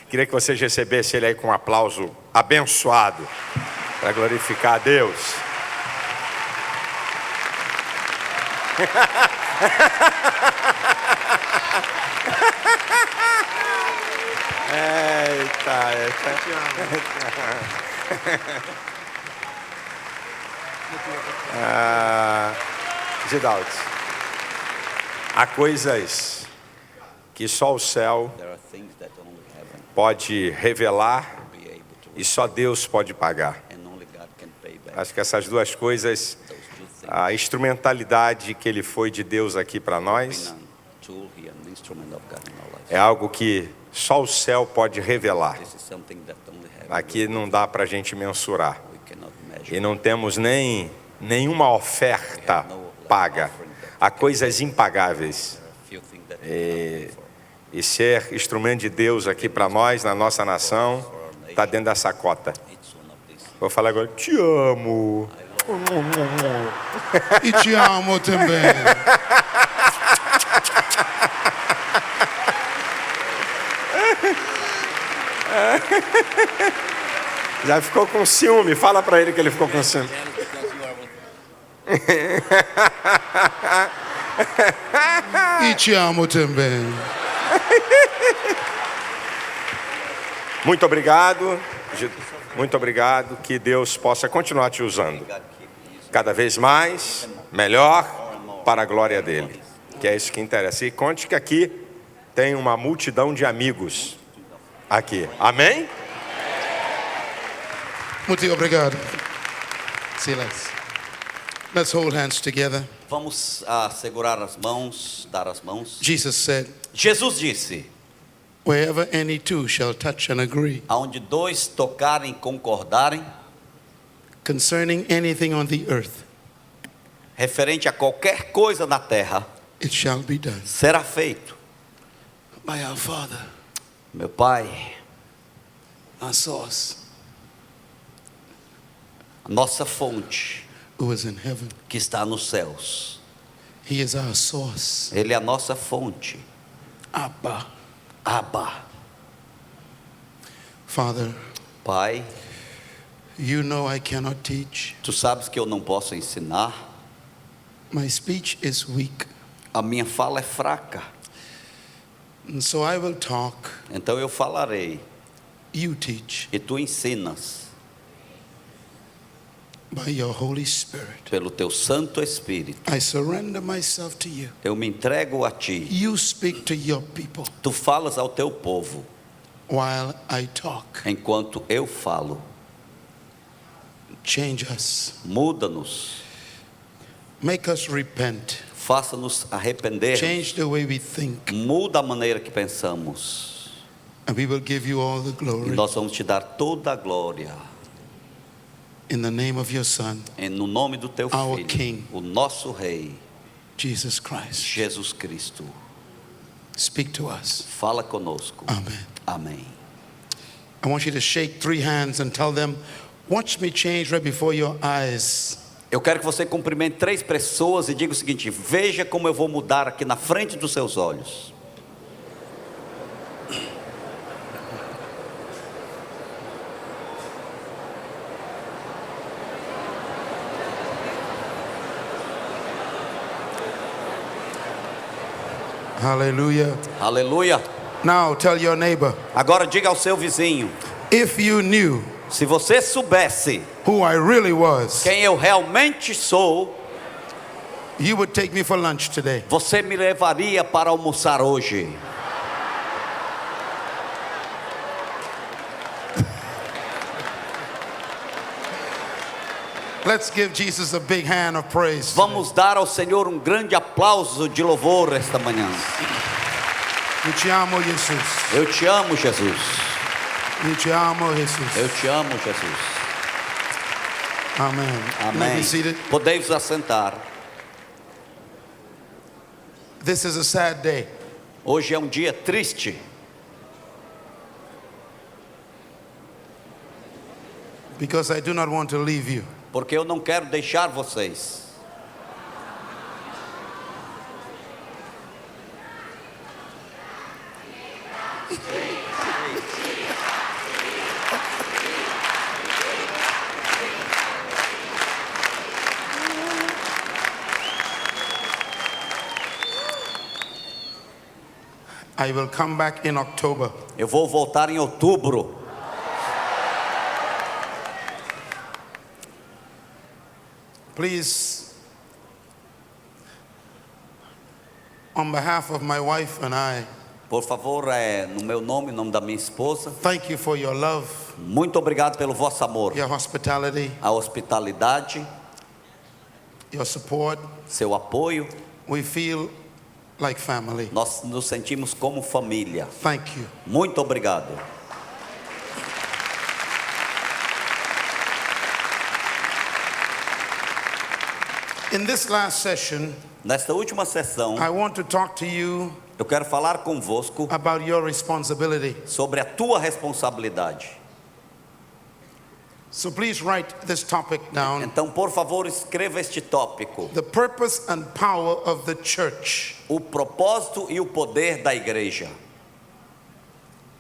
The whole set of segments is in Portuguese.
Queria que vocês recebessem ele aí com um aplauso abençoado, para glorificar a Deus. Gidaldo, há coisas que só o céu pode revelar e só Deus pode pagar. Acho que essas duas coisas, a instrumentalidade que ele foi de Deus aqui para nós, é algo que só o céu pode revelar. Aqui não dá para a gente mensurar. E não temos nenhuma oferta paga. Há coisas impagáveis. E ser instrumento de Deus aqui para nós, na nossa nação, está dentro dessa cota. Vou falar agora, te amo. E te amo também. Já ficou com ciúme, fala para ele que ele ficou com ciúme. E te amo também. Muito obrigado, que Deus possa continuar te usando cada vez mais, melhor, para a glória dele, que é isso que interessa. E conte que aqui tem uma multidão de amigos aqui, amém? Muito obrigado. Silas. Let's hold hands together. Vamos segurar as mãos, dar as mãos. Jesus said, Jesus disse: wherever any two shall touch and agree aonde dois tocarem, concordarem, concerning anything on the earth, referente a qualquer coisa na terra, it shall be done será feito. by our Father, Meu Pai, our source, a nossa fonte, who is in heaven. que está nos céus. He is our source. Ele é a nossa fonte. Abba. Abba. Father, Pai, you know I cannot teach. tu sabes que eu não posso ensinar. My speech is weak. A minha fala é fraca. And so I will talk. Então eu falarei You teach e tu ensinas by your Holy Spirit. pelo teu Santo Espírito. I surrender myself to you. Eu me entrego a ti. You speak to your people Tu falas ao teu povo while I talk. enquanto eu falo. Change us. Muda-nos. Make us repent. Faça-nos arrepender. Change the way we think. Muda a maneira que pensamos. And we will give you all the E glory. nós vamos te dar toda a glória. In the name of your Son, No nome do teu Our Filho, King. o nosso Rei, Jesus Christ. Jesus Cristo. Speak to us. Fala conosco. Amen. Amém. I want you to shake 3 hands and tell them, watch me change right before your eyes. Eu quero que você cumprimente 3 pessoas e diga o seguinte: veja como eu vou mudar aqui na frente dos seus olhos. Hallelujah. Aleluia. Now tell your neighbor, Agora diga ao seu vizinho: if you knew se você soubesse who I really was, quem eu realmente sou, you would take me for lunch today. você me levaria para almoçar hoje. Let's give Jesus a big hand of praise. Vamos dar ao Senhor um grande aplauso de louvor esta manhã. Eu te amo, Jesus. Eu te amo, Jesus. Eu te amo, Jesus. Eu te amo, Jesus. Amen. You may Amém. be seated. Podeis assentar. This is a sad day. Hoje é um dia triste, Because I do not want to leave you. porque eu não quero deixar vocês. I will come back in October. Eu vou voltar em outubro. Please, on behalf of my wife and I, Por favor, no meu nome, em nome da minha esposa, thank you for your love, muito obrigado pelo vosso amor, your hospitality, a hospitalidade, your support. seu apoio. We feel like family. Nós nos sentimos como família. Thank you. Muito obrigado. In this last session, Nesta última sessão, I want to talk to you eu quero falar convosco about your responsibility. sobre a tua responsabilidade. So please write this topic down. Então, por favor, escreva este tópico: The purpose and power of the church. o propósito e o poder da igreja.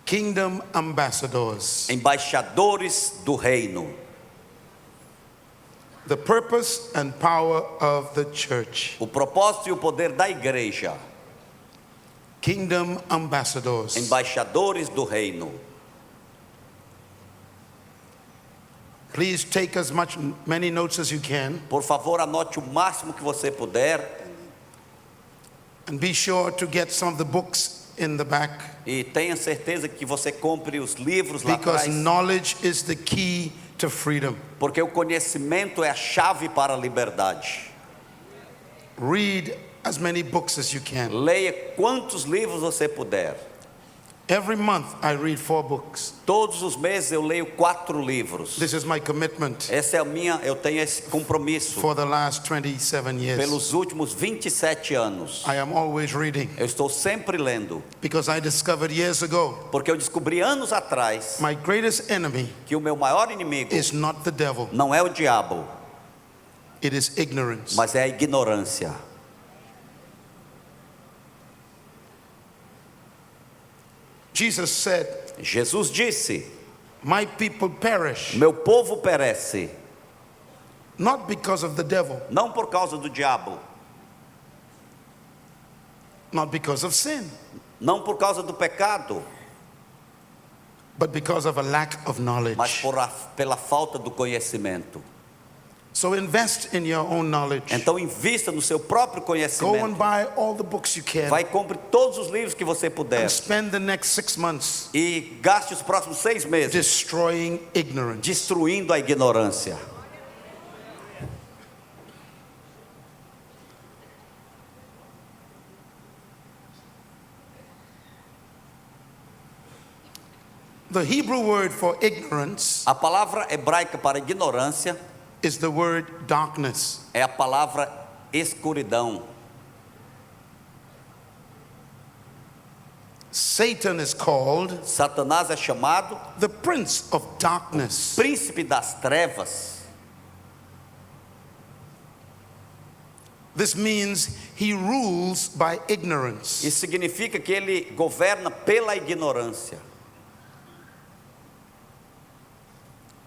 Kingdom ambassadors. Embaixadores do reino. The purpose and power of the church. O propósito e o poder da igreja. Kingdom ambassadors. Embaixadores do reino. Please take as many notes as you can, Por favor, anote o máximo que você puder and be sure to get some of the books in the back, e tenha certeza que você compre os livros lá because atrás, knowledge is the key to freedom. porque o conhecimento é a chave para a liberdade. Read as many books as you can. Leia quantos livros você puder. Every month I read 4 books. Todos os meses eu leio 4 livros. This is my commitment Essa é a minha, eu tenho esse compromisso for the last 27 years. pelos últimos 27 anos. I am always reading, Eu estou sempre lendo, because I discovered years ago porque eu descobri anos atrás my greatest enemy que o meu maior inimigo is not the devil, não é o diabo, it is ignorance. mas é a ignorância. Jesus said, Jesus disse: my people perish meu povo perece, not because of the devil, não por causa do diabo, not because of sin, não por causa do pecado, but because of a lack of mas knowledge. pela falta do conhecimento. So invest in your own knowledge. Então invista no seu próprio Go and conhecimento. buy all the books you can, Vai, compre todos os livros que você puder and spend the next 6 months e gaste os próximos 6 meses destroying ignorance. destruindo a ignorância. The Hebrew word for ignorance A palavra hebraica para ignorância is the word darkness. é a palavra escuridão. Satan is called Satanás é chamado the prince of darkness. príncipe das trevas. This means he rules by ignorance. Isso significa que ele governa pela ignorância.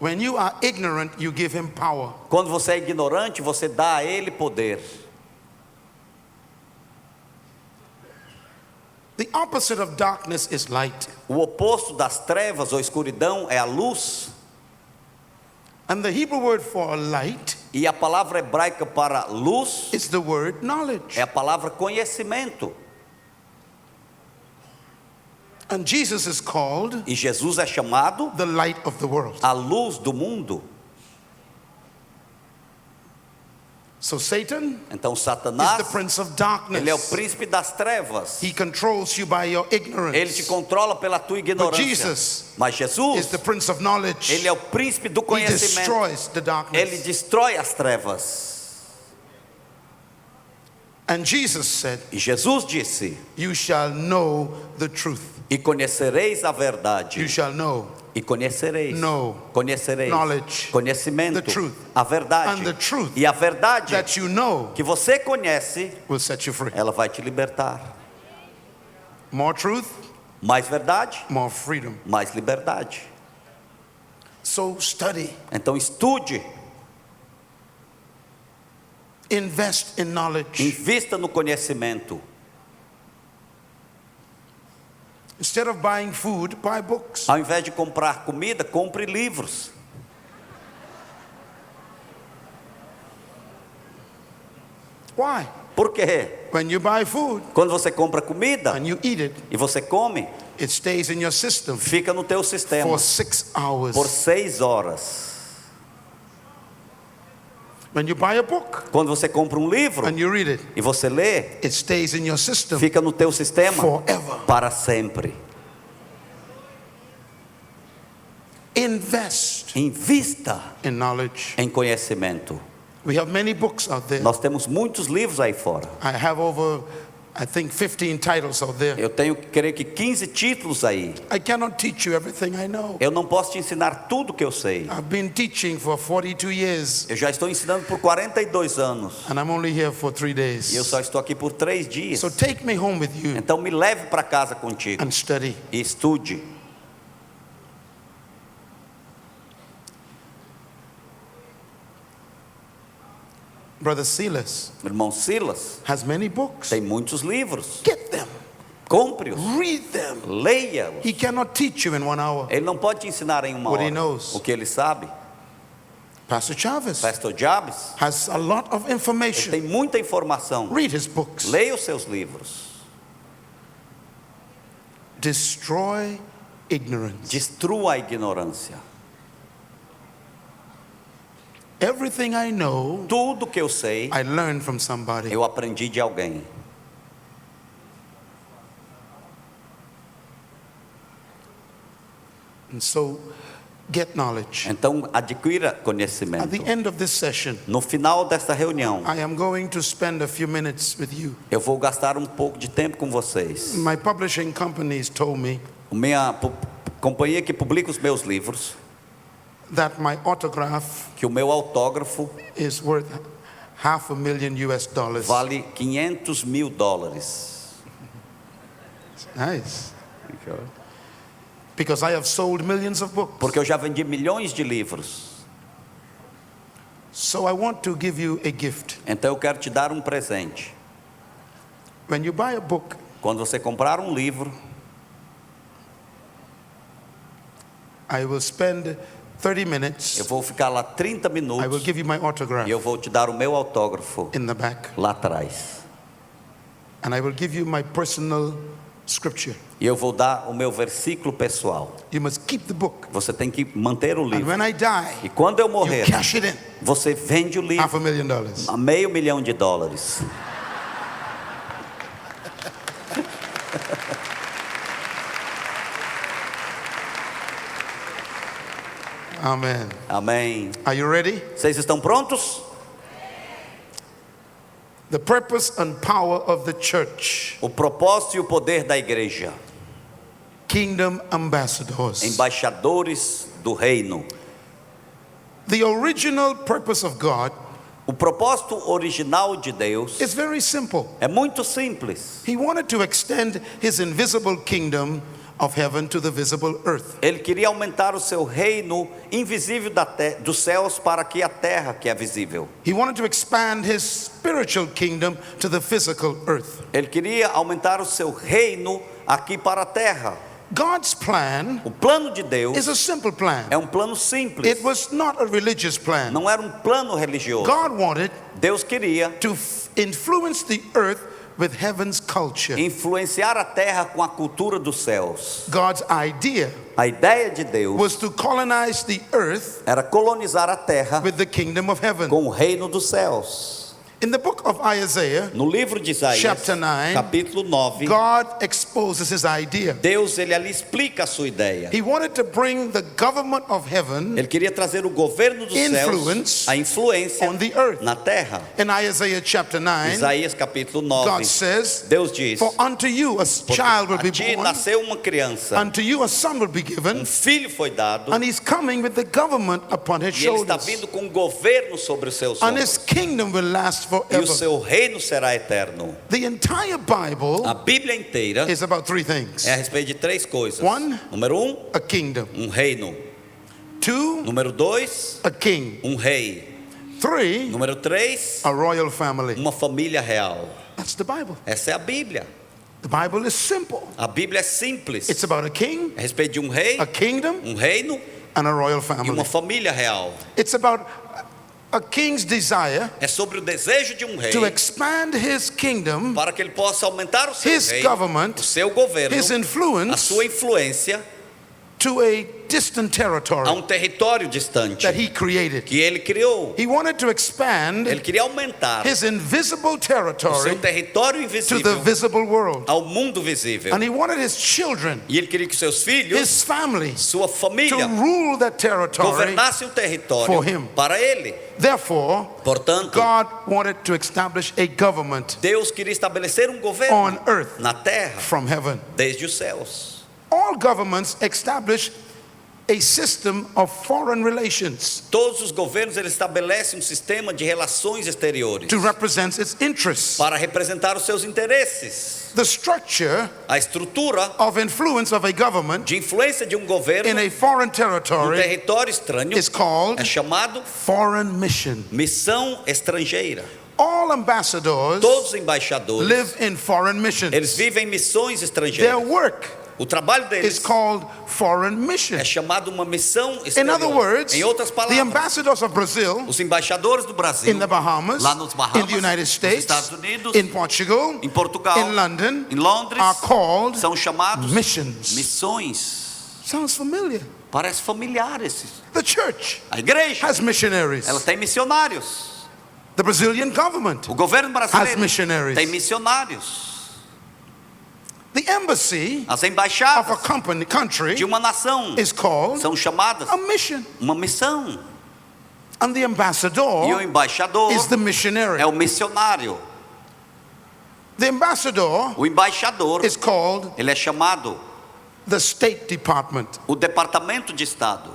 When you are ignorant, you give him power. Quando você é ignorante, você dá a ele poder. The opposite of darkness is light. O oposto das trevas ou escuridão é a luz. And the Hebrew word for light E a palavra hebraica para luz is the word knowledge. é a palavra conhecimento. And Jesus is called E Jesus é chamado the light of the world. a luz do mundo. So Satan Então is Satanás, the prince of ele é o darkness. príncipe das trevas. He controls you by your Ele te ignorance. controla pela tua But ignorância. Jesus Mas is Jesus, the prince of knowledge. ele é o príncipe do He conhecimento. destroys the Ele darkness. destrói as trevas. And Jesus said, E Jesus disse: you shall know the truth. e conhecereis a You verdade. shall know. E conhecereis. Know. Conhecereis. Knowledge. Conhecimento. The truth. A verdade. And the truth E a verdade That you know que você conhece, will set you free. ela vai te libertar. More truth, Mais verdade, more freedom. mais liberdade. So study, Então estude, invest in knowledge. invista no conhecimento. Instead of buying food, buy books. Ao invés de comprar comida, compre livros. Why? Por quê? When you buy food Quando você compra comida and you eat it, e você come, it stays in your system fica no teu sistema for 6 hours. por 6 horas. When you buy a book Quando você compra um livro and you read it, e você lê, it stays in your system fica no teu sistema forever. para sempre. Invest Invista in knowledge. em conhecimento. We have many books out there. Nós temos muitos livros aí fora. I have over, I think, 15 titles out there. Eu tenho, creio que 15 títulos aí. I cannot teach you everything I know. Eu não posso te ensinar tudo que eu sei. I've been teaching for 42 years Eu já estou ensinando por 42 anos. and I'm only here for 3 E eu days. só estou aqui por 3 dias. So take me home with you Então me leve para casa contigo and study. e estude. Brother Silas Irmão Silas has many books. tem muitos livros. Get them. Compre-os, Read them. leia-os. He cannot teach you in 1 hour. Ele não pode te ensinar em uma What he hora knows. o que ele sabe. Pastor Chavez Pastor Jabes has a lot of ele information. tem muita informação. Read his books. Leia os seus livros. Destroy ignorance. Destrua a ignorância. Everything I know, Tudo que eu sei, I learned from somebody. eu aprendi de alguém. And so, get knowledge. Então adquira At conhecimento. the end of this session, No final desta reunião, I am going to spend a few minutes with you. eu vou gastar um pouco de tempo com vocês. My publishing companies told me Minha companhia que publica os meus livros, that my autograph que o meu autógrafo is worth $500,000. vale $500.000. Nice. Because I have sold millions of books. Porque eu já vendi milhões de livros. So I want to give you a gift. Então eu quero te dar um presente. When you buy a book, Quando você comprar um livro, I will spend 30 minutes. eu vou ficar lá 30 I will minutos give you my autograph e eu vou te dar o meu autógrafo in the back. lá atrás. And I will give you my personal scripture. E eu vou dar o meu versículo pessoal. You must keep the book. Você tem que manter o And livro. when I die, E quando eu you morrer, cash it in. você vende o livro $500,000. a $500,000. Amen. Amém. Are you ready? Vocês estão prontos? The purpose and power of the church. O propósito e o poder da igreja. Kingdom ambassadors. Embaixadores do reino. The original purpose of God O propósito original de Deus is very simple. é muito simples. He wanted to extend his invisible kingdom of heaven to the visible earth. Ele queria aumentar o seu reino invisível dos céus para que a terra, que é visível. He wanted to expand his spiritual kingdom to the physical earth. Ele queria aumentar o seu reino aqui para a terra. God's plan O plano de Deus is a simple plan. é um plano simples. It was not a religious plan. Não era um plano religioso. God wanted Deus queria to influence the earth with heaven's culture. influenciar a terra com a cultura dos céus. God's idea A ideia de Deus was to colonize the earth era colonizar a terra with the kingdom of heaven. com o reino dos céus. In the book of Isaiah, No livro de Isaías, Chapter 9, capítulo 9, God exposes his idea. Deus ele ali explica a sua ideia. He wanted to bring the government of heaven Ele queria trazer o governo dos Influence céus, a influência on the earth. na terra. In Isaiah chapter 9, Isaías capítulo 9, God says, Deus diz: "For unto you a child will a be ti born, nasceu uma criança, unto you a son will be given, filho foi dado, and he's coming with the government upon his e ele está shoulders. vindo com o governo sobre os seus And his ombros. kingdom will last e o forever. seu reino será eterno. The entire Bible A Bíblia inteira is about three things. é a respeito de três coisas. One, Número 1, a kingdom. reino. Two, Número 2, a king. rei. Three, Número 3, a royal family. uma família real. That's the Bible. Essa é a Bíblia. The Bible is simple. A Bíblia é simples. It's about a king, É a respeito de rei, a kingdom, reino and a royal e family. uma família real. It's about a king's desire É sobre o desejo de rei to expand his kingdom, para que ele possa aumentar o seu his reino, government, o seu governo, his a influence sua influência to a distant a territory território distante that he created. que ele criou. He wanted to expand Ele queria aumentar his invisible o territory seu território to the invisível visible world. ao mundo visível. And he wanted his children, E ele queria que seus filhos, his family, sua to família, rule that territory. governassem o território for him. para ele. Therefore, Portanto, God wanted to establish a government Deus queria estabelecer governo on earth na terra, from heaven. desde os céus. All governments establish a system of foreign relations Todos os governos eles estabelecem sistema de relações exteriores to represent its interests. para representar os seus interesses. The structure A estrutura of influence of a government de influência de governo in a foreign no territory território estranho is called é chamado foreign mission. missão estrangeira. All ambassadors Todos os embaixadores live in foreign missions. eles vivem em missões Their estrangeiras. work O trabalho is deles called foreign mission. é chamado uma missão In other exterior. words, Em outras the palavras, ambassadors of Brazil os embaixadores do Brasil, in the Bahamas, lá nos Bahamas, in the United nos States, Estados Unidos, in Portugal, em Portugal, in London, em Londres, are called são chamados missions. missões. Sounds familiar. Parece familiar esses. The church A igreja, has missionaries. ela tem missionários. The Brazilian government O governo has brasileiro missionaries. tem missionários. The embassy As of a embaixadas country de uma nação is called são chamadas a mission. uma missão. And the E o ambassador embaixador is the missionary. é o missionário. The ambassador O embaixador, is called ele é chamado the State Department. o departamento de estado.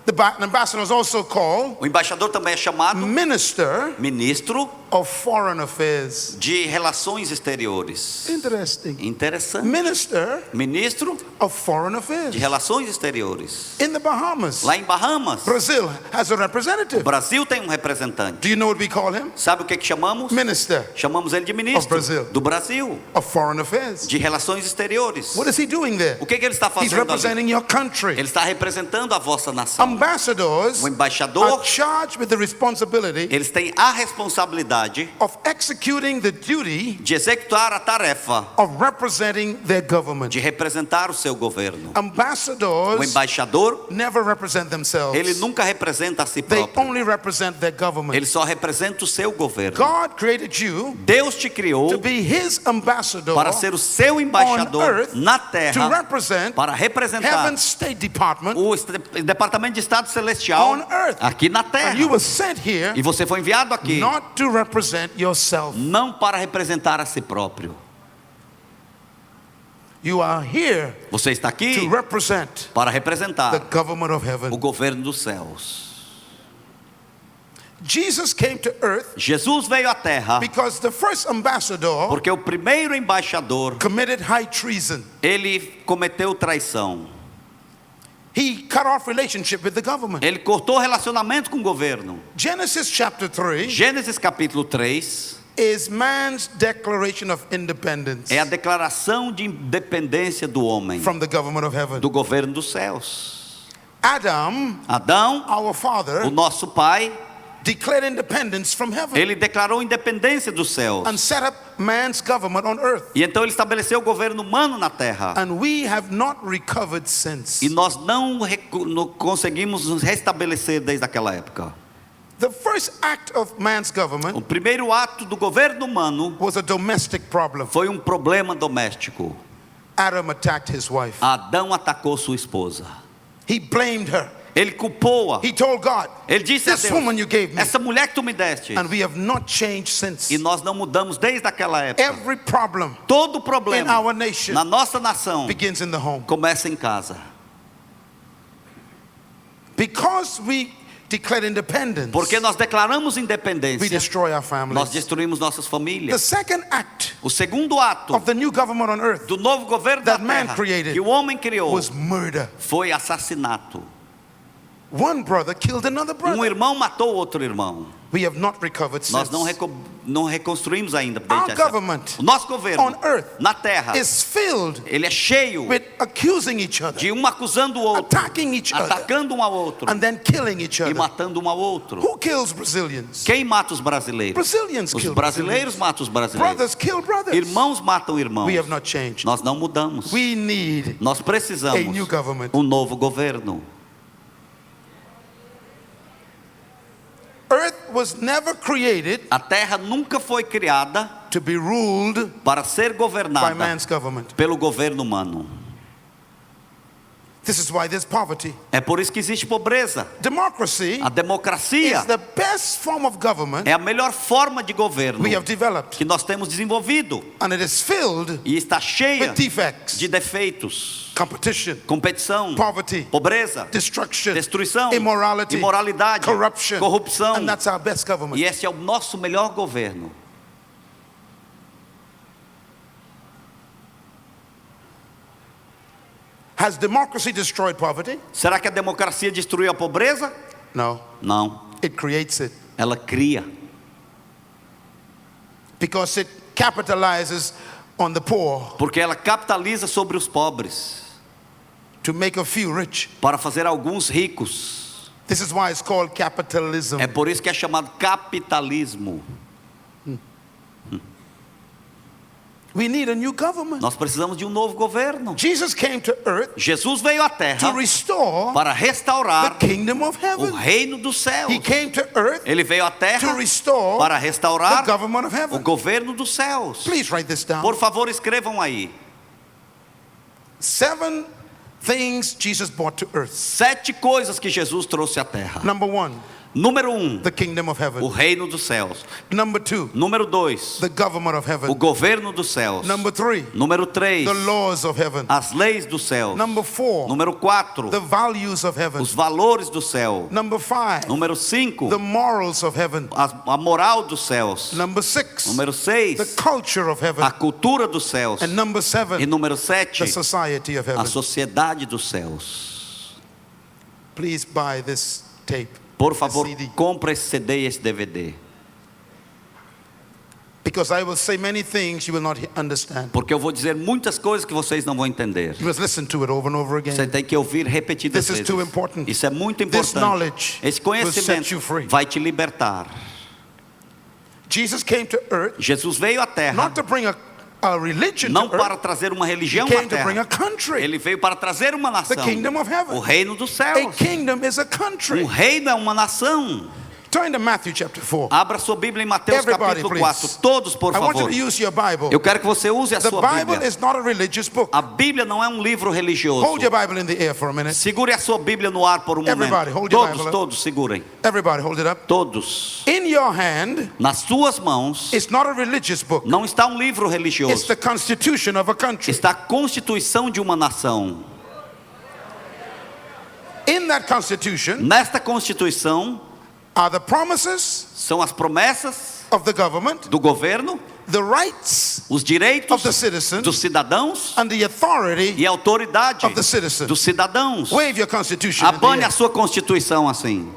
The ambassador is also called O embaixador também é chamado Minister ministro of Foreign Affairs. de relações exteriores. Interesting. Interessante. Minister Ministro of Foreign Affairs. de relações exteriores. In the Bahamas, Lá em Bahamas, Brazil has a o representative. Brasil tem representante. Do you know what we call him? Sabe o que chamamos? Minister Chamamos ele de Of ministro Brazil. do Brasil, of Foreign Affairs. de relações exteriores. What is he doing there? O que ele está He's fazendo ali? representing your country. Ele está representando a vossa nação. Ambassadors O are embaixador, charged with the responsibility eles têm a responsabilidade of executing the duty de executar a tarefa of representing their government. de representar o seu governo. O Ambassadors embaixador, never represent themselves. ele nunca representa a si They próprio. only represent their government. Ele só representa o seu governo. God created you Deus te criou to be his ambassador para ser o seu embaixador on earth na to terra, represent para representar Heaven's State Department o Departamento de Estado Celestial on earth. aqui na And terra. you were sent here E você foi enviado aqui not to represent yourself. não para representar a si próprio. You are here Você está aqui to represent para the representar government of o heaven. governo dos céus. Jesus came to earth Jesus veio à terra because the first ambassador porque o primeiro embaixador, committed high treason. ele cometeu traição. He cut off relationship with the government. Ele cortou o relacionamento com o governo. Genesis chapter 3 Gênesis capítulo 3 is man's declaration of independence é a declaração de independência do homem from the government of heaven. do governo dos céus. Adam, Adão, our o father, nosso pai, declared independence from heaven ele declarou independência dos céus. and set up man's government on earth. E então ele estabeleceu o governo humano na terra. And we have not recovered since. E nós não conseguimos nos restabelecer desde aquela época. The first act of man's O government primeiro ato do governo humano was a domestic problem. foi um problema doméstico. Adam attacked his wife. Adão atacou sua esposa. He blamed her. Ele culpou-a. He told God, Ele disse a this woman you gave Deus: me. essa mulher que tu me deste. And we have not changed since. E nós não mudamos desde aquela época. Every problem Todo in problema our nation na nossa nação begins in the home. começa em casa. Because we declare independence, Porque nós declaramos we independência, destroy our nós families. destruímos nossas The famílias. second act O segundo ato of the new government on earth do novo governo da that man terra created que o homem criou was murder. foi assassinato. One brother killed another brother. Irmão matou outro irmão. We have not recovered Nós since. não reconstruímos ainda. Our government O nosso governo on earth na terra, is filled ele é cheio with accusing each other, de um acusando o outro, attacking each other, atacando um ao outro and then killing each e other. matando um ao outro. Who kills Brazilians? Quem mata os brasileiros? Brazilians Os kill brasileiros Brazilians. matam os brasileiros. Brothers kill brothers. Irmãos matam irmãos. We have not changed. Nós não mudamos. We need Nós a precisamos new government. novo governo. Earth was never created A terra nunca foi criada to be ruled para ser by governada man's government. pelo governo humano. This is why there's poverty. É por isso que existe pobreza. Democracy A democracia is the best form of government é a melhor forma de governo we have developed, que nós temos desenvolvido and it is filled e está cheia with defects, de defeitos, competition, competição, poverty, pobreza, destruction, destruição, immorality, imoralidade, corruption, corrupção. and that's our best government. E esse é o nosso melhor governo. Has democracy destroyed poverty? Será que a democracia destruiu a pobreza? No, Não, it creates it ela cria, because it capitalizes on the poor porque ela capitaliza sobre os pobres to make a few rich. para fazer alguns ricos. This is why it's called capitalism. É por isso que é chamado capitalismo. We need a new government. Nós precisamos de um novo governo. Jesus came to earth Jesus veio à to terra restore para the restaurar kingdom of o heaven. reino dos céus. He came to earth Ele veio à to terra restore para the restaurar government of o heaven. governo dos céus. Please write this down. Por favor, escrevam aí. 7 things Jesus brought to earth. 7 coisas que Jesus trouxe à terra. Number 1, Número 1, the kingdom of o heaven. reino dos céus. Number 2, Número 2, the government of o heaven. governo dos céus. Number 3, Número 3, the laws of heaven. as leis dos céus. Number 4, Número 4, the values of heaven. os valores do céu. Number 5, Número 5, the morals of heaven. a moral dos céus. Number 6, Número the 6, culture of heaven. a cultura dos céus. And number E 7, número 7, the society of a heaven. sociedade dos céus. Please buy this tape, Por this favor, CD, compre esse CD e esse DVD. because I will say many things you will not understand. Porque eu vou dizer muitas coisas que vocês não vão entender. You must listen to it over and over Você again. tem que ouvir repetidas This is vezes. too important. Isso é muito This importante. knowledge Esse will set conhecimento you free. vai te libertar. Jesus came to earth Jesus veio à terra not to bring a religion não to para earth. trazer uma He religião à came to bring terra. a country. Ele veio para trazer uma The nação. kingdom of O heaven. reino dos A céus. kingdom is a country. reino é uma nação. Turn to Matthew chapter 4. Abra sua Bíblia em Mateus Everybody, capítulo please. 4. Todos, por I want you favor. to use your Bible. Eu quero que você use a The sua Bible Bíblia. is not a religious book. A Bíblia não é um livro religioso. Hold your Bible in the air for a minute. Segure a sua Bíblia no ar por um Everybody, momento. hold your Todos, Bible up. todos, segurem. Everybody hold it up. Todos. In your hand, Nas suas mãos it's not a religious book. não está um livro It's religioso. the constitution of a country. Está a constituição de uma nação. In that constitution Nesta constituição are the promises são as promessas of the government, do governo, the rights os direitos of the citizens, dos cidadãos and the authority e a autoridade of the citizens. dos cidadãos. Wave your constitution in the Abane a air. sua constituição assim.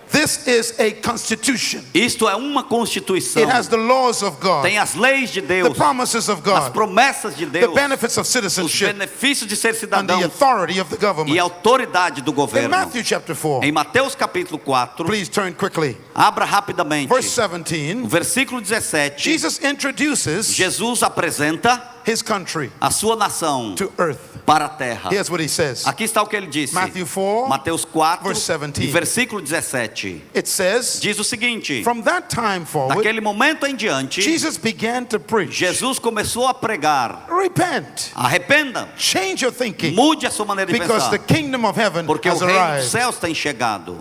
This is a constitution. Isto é uma constituição. It has the laws of God, Tem as leis de the Deus, promises of as God, promessas de the Deus, benefits of os citizenship, benefícios de ser and the cidadão authority of the e a government. autoridade do In governo. Matthew chapter 4, Em Mateus capítulo 4, please turn quickly. abra rapidamente. Verse O 17, versículo 17, Jesus introduces Jesus apresenta his country a sua nação to earth. para a terra. Here's what he says. Aqui está o que ele disse. Matthew 4, Mateus 4, verse 17. e versículo 17. It says, Diz o seguinte: from that time forward, daquele momento em diante, Jesus began to preach. Jesus começou a pregar: Repent, arrependa, change your thinking, mude a sua maneira de because the pensar, kingdom of heaven porque o has reino dos arrived. céus tem chegado.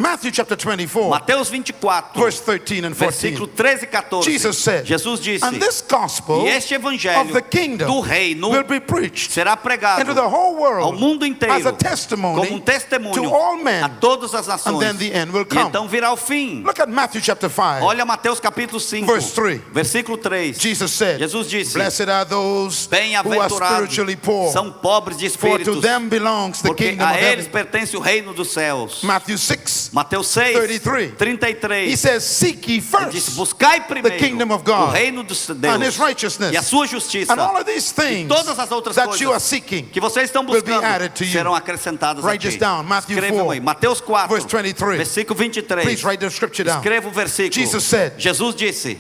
Matthew chapter 24, Mateus 24, verse 13 and 14. versículo 13 e 14. Jesus said, Jesus disse: and this gospel e este of evangelho the kingdom do reino will be preached será pregado into the whole ao world mundo as inteiro a testimony como testemunho to all men, a todas as and nações. then the end will E come. então virá o fim. Look at Matthew chapter 5. Olha Mateus capítulo 5, Verse 3. versículo 3. Jesus said, Jesus disse: blessed are those who are bem-aventurados spiritually poor, são pobres de for to espíritos, them belongs the porque kingdom of a eles heaven. pertence o reino dos céus. Matthew 6, Mateus 6, 33. 33. he says, seek ye Ele disse: first buscai the primeiro kingdom of o God reino de and his Deus righteousness, e a sua justiça, and all of these e things todas as outras that you are coisas seeking que vocês estão will be buscando added to you. serão acrescentadas a Write ti. this down, Matthew Escrevam 4, aí, Mateus 4, verse 23. versículo 23. Please write the scripture down. Escreva o versículo. Jesus said, Jesus disse,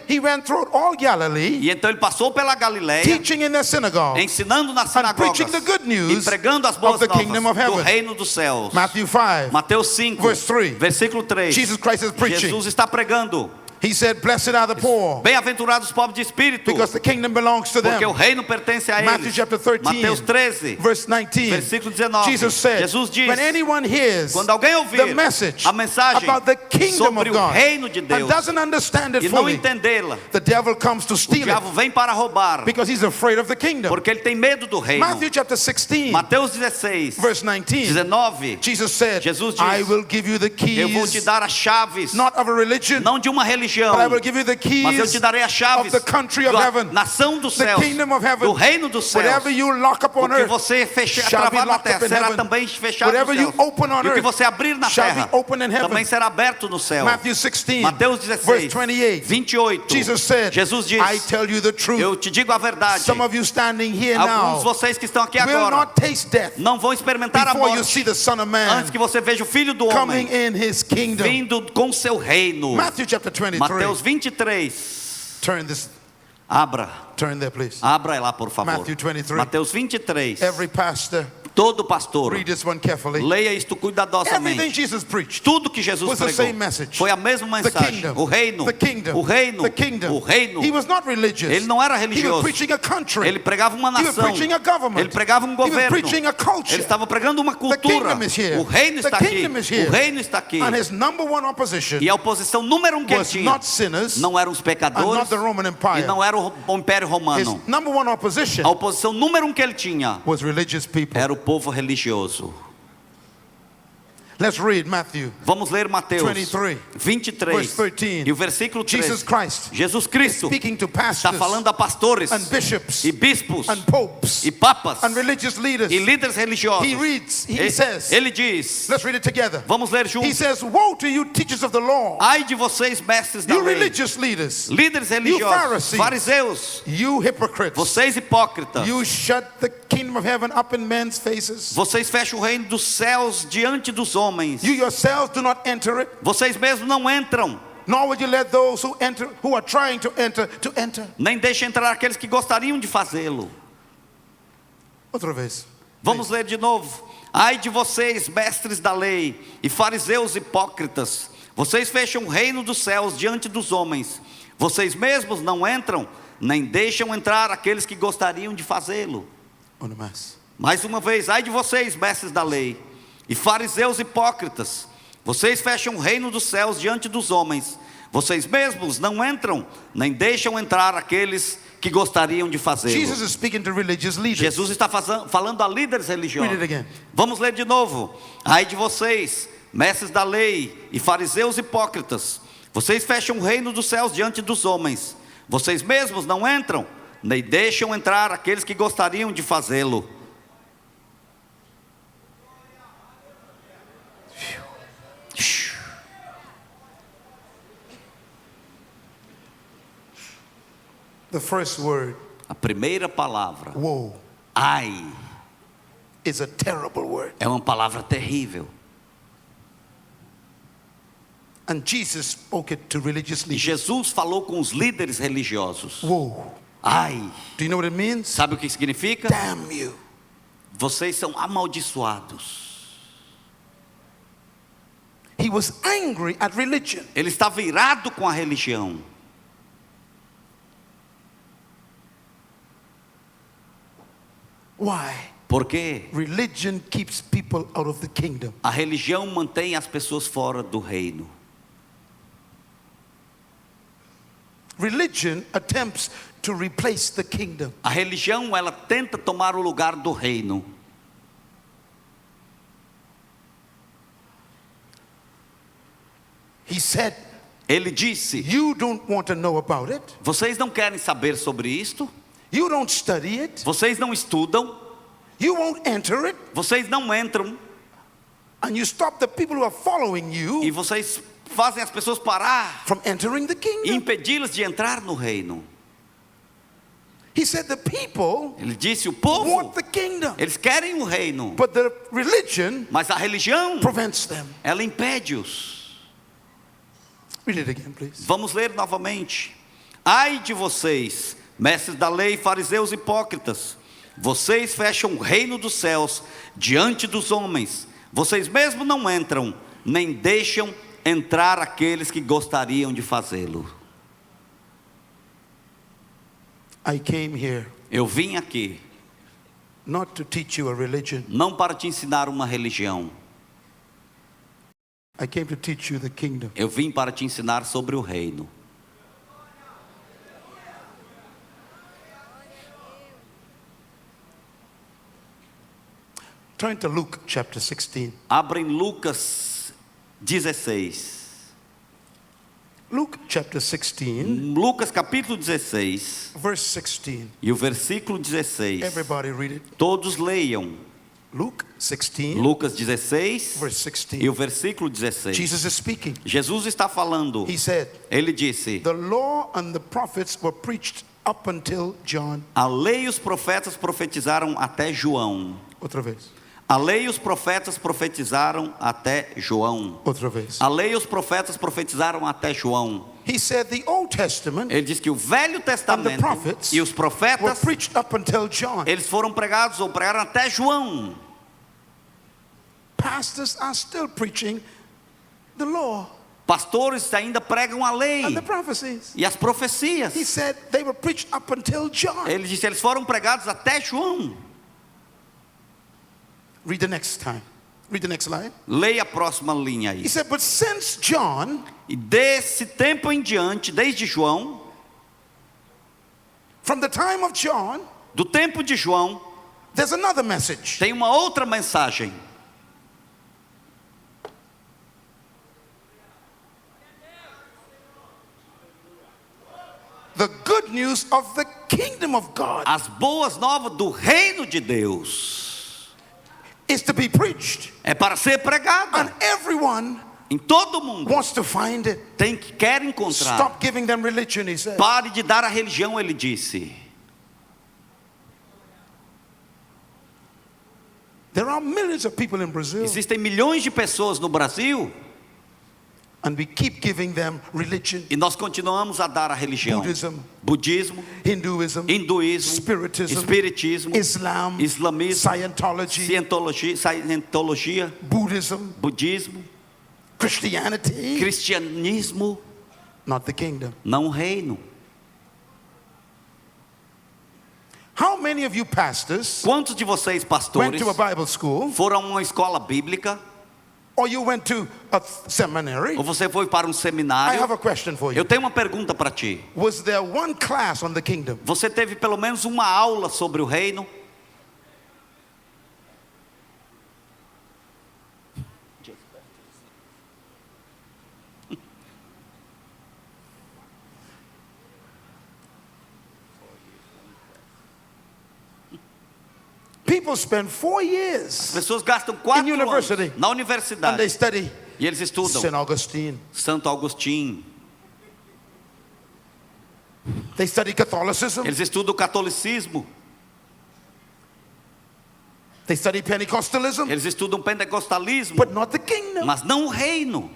he went through all Galilee, e então ele passou pela Galileia, teaching in their synagogue, ensinando nas and sinagogas preaching the good e news pregando as boas of the kingdom of novas do heaven. reino dos céus. Matthew 5, Mateus 5, verse 3. versículo 3. Jesus Christ is preaching. Jesus está pregando. He said, blessed are the poor, Bem-aventurados os pobres de espírito, because the kingdom belongs to porque o them. reino pertence a Matthew eles. chapter 13, Mateus 13, verse 19. versículo 19. Jesus said, Jesus diz: when anyone hears quando alguém the ouvir message a mensagem about the kingdom sobre of o God reino de and Deus doesn't understand it e não fully, entendê-la, the devil comes to o steal diabo it vem para roubar, because he's afraid of the kingdom. porque ele tem medo do reino. Matthew chapter 16, Mateus 16, verse 19. 19. Jesus said, Jesus diz: I will give you the Eu vou te keys, dar as chaves, not of a religion, não de uma religião, but I will give you the mas eu te keys darei as chaves of the country of da heaven, nação dos the céus, kingdom of heaven. do reino dos céus. Whatever you lock up on O que earth você fechar, shall be travar na locked terra, up in será heaven. também fechado Whatever nos you céus. open on E o que earth você abrir na shall be terra open in heaven. também será aberto no céu. Matthew 16, Mateus verse 16, 28. 28. Jesus said, Jesus diz: I tell you the truth. eu te digo a verdade. Some of you standing here Alguns de now vocês que estão aqui will agora not taste death não vão experimentar a before you morte see the Son of Man antes que você veja o Filho do coming Homem in his kingdom. vindo com seu reino. Matthew chapter 23. Mateus 23. Turn there, please. Abra lá, por favor. Matthew 23. Mateus 23. Every pastor, Todo pastor, read this one carefully. leia isto Everything cuidadosamente. Jesus preached Tudo que Jesus was the pregou same message. foi a mesma The mensagem. kingdom, O reino, the kingdom, o reino, the kingdom. o reino. He was not religious. Ele não era He was religioso. preaching a country. Ele pregava uma He was nação. preaching a government. Ele pregava um He was governo. preaching a culture. Ele estava pregando uma The cultura. kingdom is here. O reino The está aqui. kingdom is here. O reino está aqui. And his number one opposition E a oposição número 1 que ele was tinha not sinners não eram os and pecadores not the Roman e Empire. não era o Império His Romano. number one opposition A oposição número 1 que ele tinha was religious people. era o povo religioso. Let's read Matthew. Vamos ler Mateus 23, 23 verse 13. e o versículo 13. Jesus Christ Jesus Cristo speaking to está pastors falando a pastores and bishops e bispos and popes e papas and religious leaders. e líderes religiosos. He says, Ele diz, let's read it together. vamos ler He juntos. says, woe to you teachers of the law, Ai de vocês, mestres da you lei, religious leaders, líderes religiosos, Pharisees, fariseus, you hypocrites, vocês hipócritas, you shut the kingdom of heaven up in men's faces. vocês fecham o reino dos céus diante dos homens. You yourselves do not enter it, Vocês mesmos não entram, nor would you let those who enter, who are trying to enter. nem deixam entrar aqueles que gostariam de fazê-lo. Outra vez. Vamos ler de novo. Ai de vocês, mestres da lei e fariseus hipócritas, vocês fecham o reino dos céus diante dos homens. Vocês mesmos não entram, nem deixam entrar aqueles que gostariam de fazê-lo. On the mass. Mais uma vez, ai de vocês, mestres da lei e fariseus hipócritas, vocês fecham o reino dos céus diante dos homens. Vocês mesmos não entram, nem deixam entrar aqueles que gostariam de fazê-lo. Jesus is speaking to religious leaders. Jesus está falando a líderes religiosos. Read it again. Vamos ler de novo. Ai de vocês, mestres da lei e fariseus hipócritas, vocês fecham o reino dos céus diante dos homens. Vocês mesmos não entram, nem deixam entrar aqueles que gostariam de fazê-lo. The first word, A primeira palavra, woe, ai, is a terrible word. é uma palavra terrível. And Jesus spoke it to religious E leaders. Jesus falou com os líderes religiosos. Woe. Ai, Do you know what it means? sabe o que significa? Damn you. Vocês são amaldiçoados. He was angry at religion. Ele estava irado com a religião. Why? Porque religion keeps people out of the kingdom. a religião mantém as pessoas fora do reino. Religion attempts to replace the kingdom. A religião, ela tenta tomar o lugar do reino. He said, Ele disse: you don't want to know about it. vocês não querem saber sobre isto? You don't study it. Vocês não estudam? You won't enter it. Vocês não entram? And you stop the people who are following E you vocês fazem as pessoas parar from entering the e kingdom. impedi-las de entrar no reino. He said the people Ele disse: o povo, want the kingdom, eles querem o reino, but the religion mas a religião, prevents them. ela impede-os. Read it again, please. Vamos ler novamente. Ai de vocês, mestres da lei, fariseus hipócritas, vocês fecham o reino dos céus diante dos homens. Vocês mesmo não entram, nem deixam entrar aqueles que gostariam de fazê-lo. I came here Eu vim aqui not to teach you a religion. não para te ensinar uma religião. I came to teach you the kingdom. Eu vim para te ensinar sobre o reino. Turn to Luke chapter 16. Abra em Lucas 16. Luke chapter 16, Lucas capítulo 16 verse 16. e o versículo 16. Everybody read it. Todos leiam. Luke 16, Lucas 16 verse e o 16. versículo 16. Jesus is speaking. Jesus está falando. He said, Ele disse: the law and the prophets were preached up until John. a lei e os profetas profetizaram até João. Outra vez. A lei e os profetas profetizaram até João. Outra vez. A lei e os profetas profetizaram até João. He said the Old Testament Ele diz que o Velho and the Testamento prophets e os were profetas, preached up until John. eles foram pregados ou pregaram até João. Pastors are still preaching the law Pastores ainda pregam a lei and the prophecies. e as profecias. He said they were preached up until John. Ele disse: eles foram pregados até João. Read the next time. Read the next line. Leia a próxima linha He aí. said, but since John, E desse tempo em diante, desde João, from the time of John, do tempo de João, there's another message. tem uma outra mensagem. The good news of the kingdom of God As boas novas do reino de Deus is to be preached. é para ser And pregada everyone em todo mundo. wants to find it. Quer encontrar. Stop giving them religion, he said. Pare de dar a religião, ele disse. There are millions of people in Brazil, Existem milhões de pessoas no Brasil and we keep giving them religion, e nós continuamos a dar a religião. Buddhism, Budismo, Hinduism, hinduísmo, Spiritism, espiritismo, Islam, islamismo, Scientology, cientologia, Buddhism, budismo, Christianity, cristianismo, not the kingdom. não o reino. How many of you pastors Quantos de vocês, went pastores, to a Bible school, foram a uma escola bíblica or you went to a seminary? ou você foi para um I seminário? have a question for Eu you. tenho uma pergunta para ti. Was there one class on the kingdom? Você teve pelo menos uma aula sobre o reino? People spend 4 years Pessoas gastam 4 In university. anos na and they universidade study e eles estudam St. Augustine. Santo Agostinho, They study Catholicism. eles estudam o catolicismo, They study Pentecostalism, eles estudam o pentecostalismo, but not the kingdom. mas não o reino.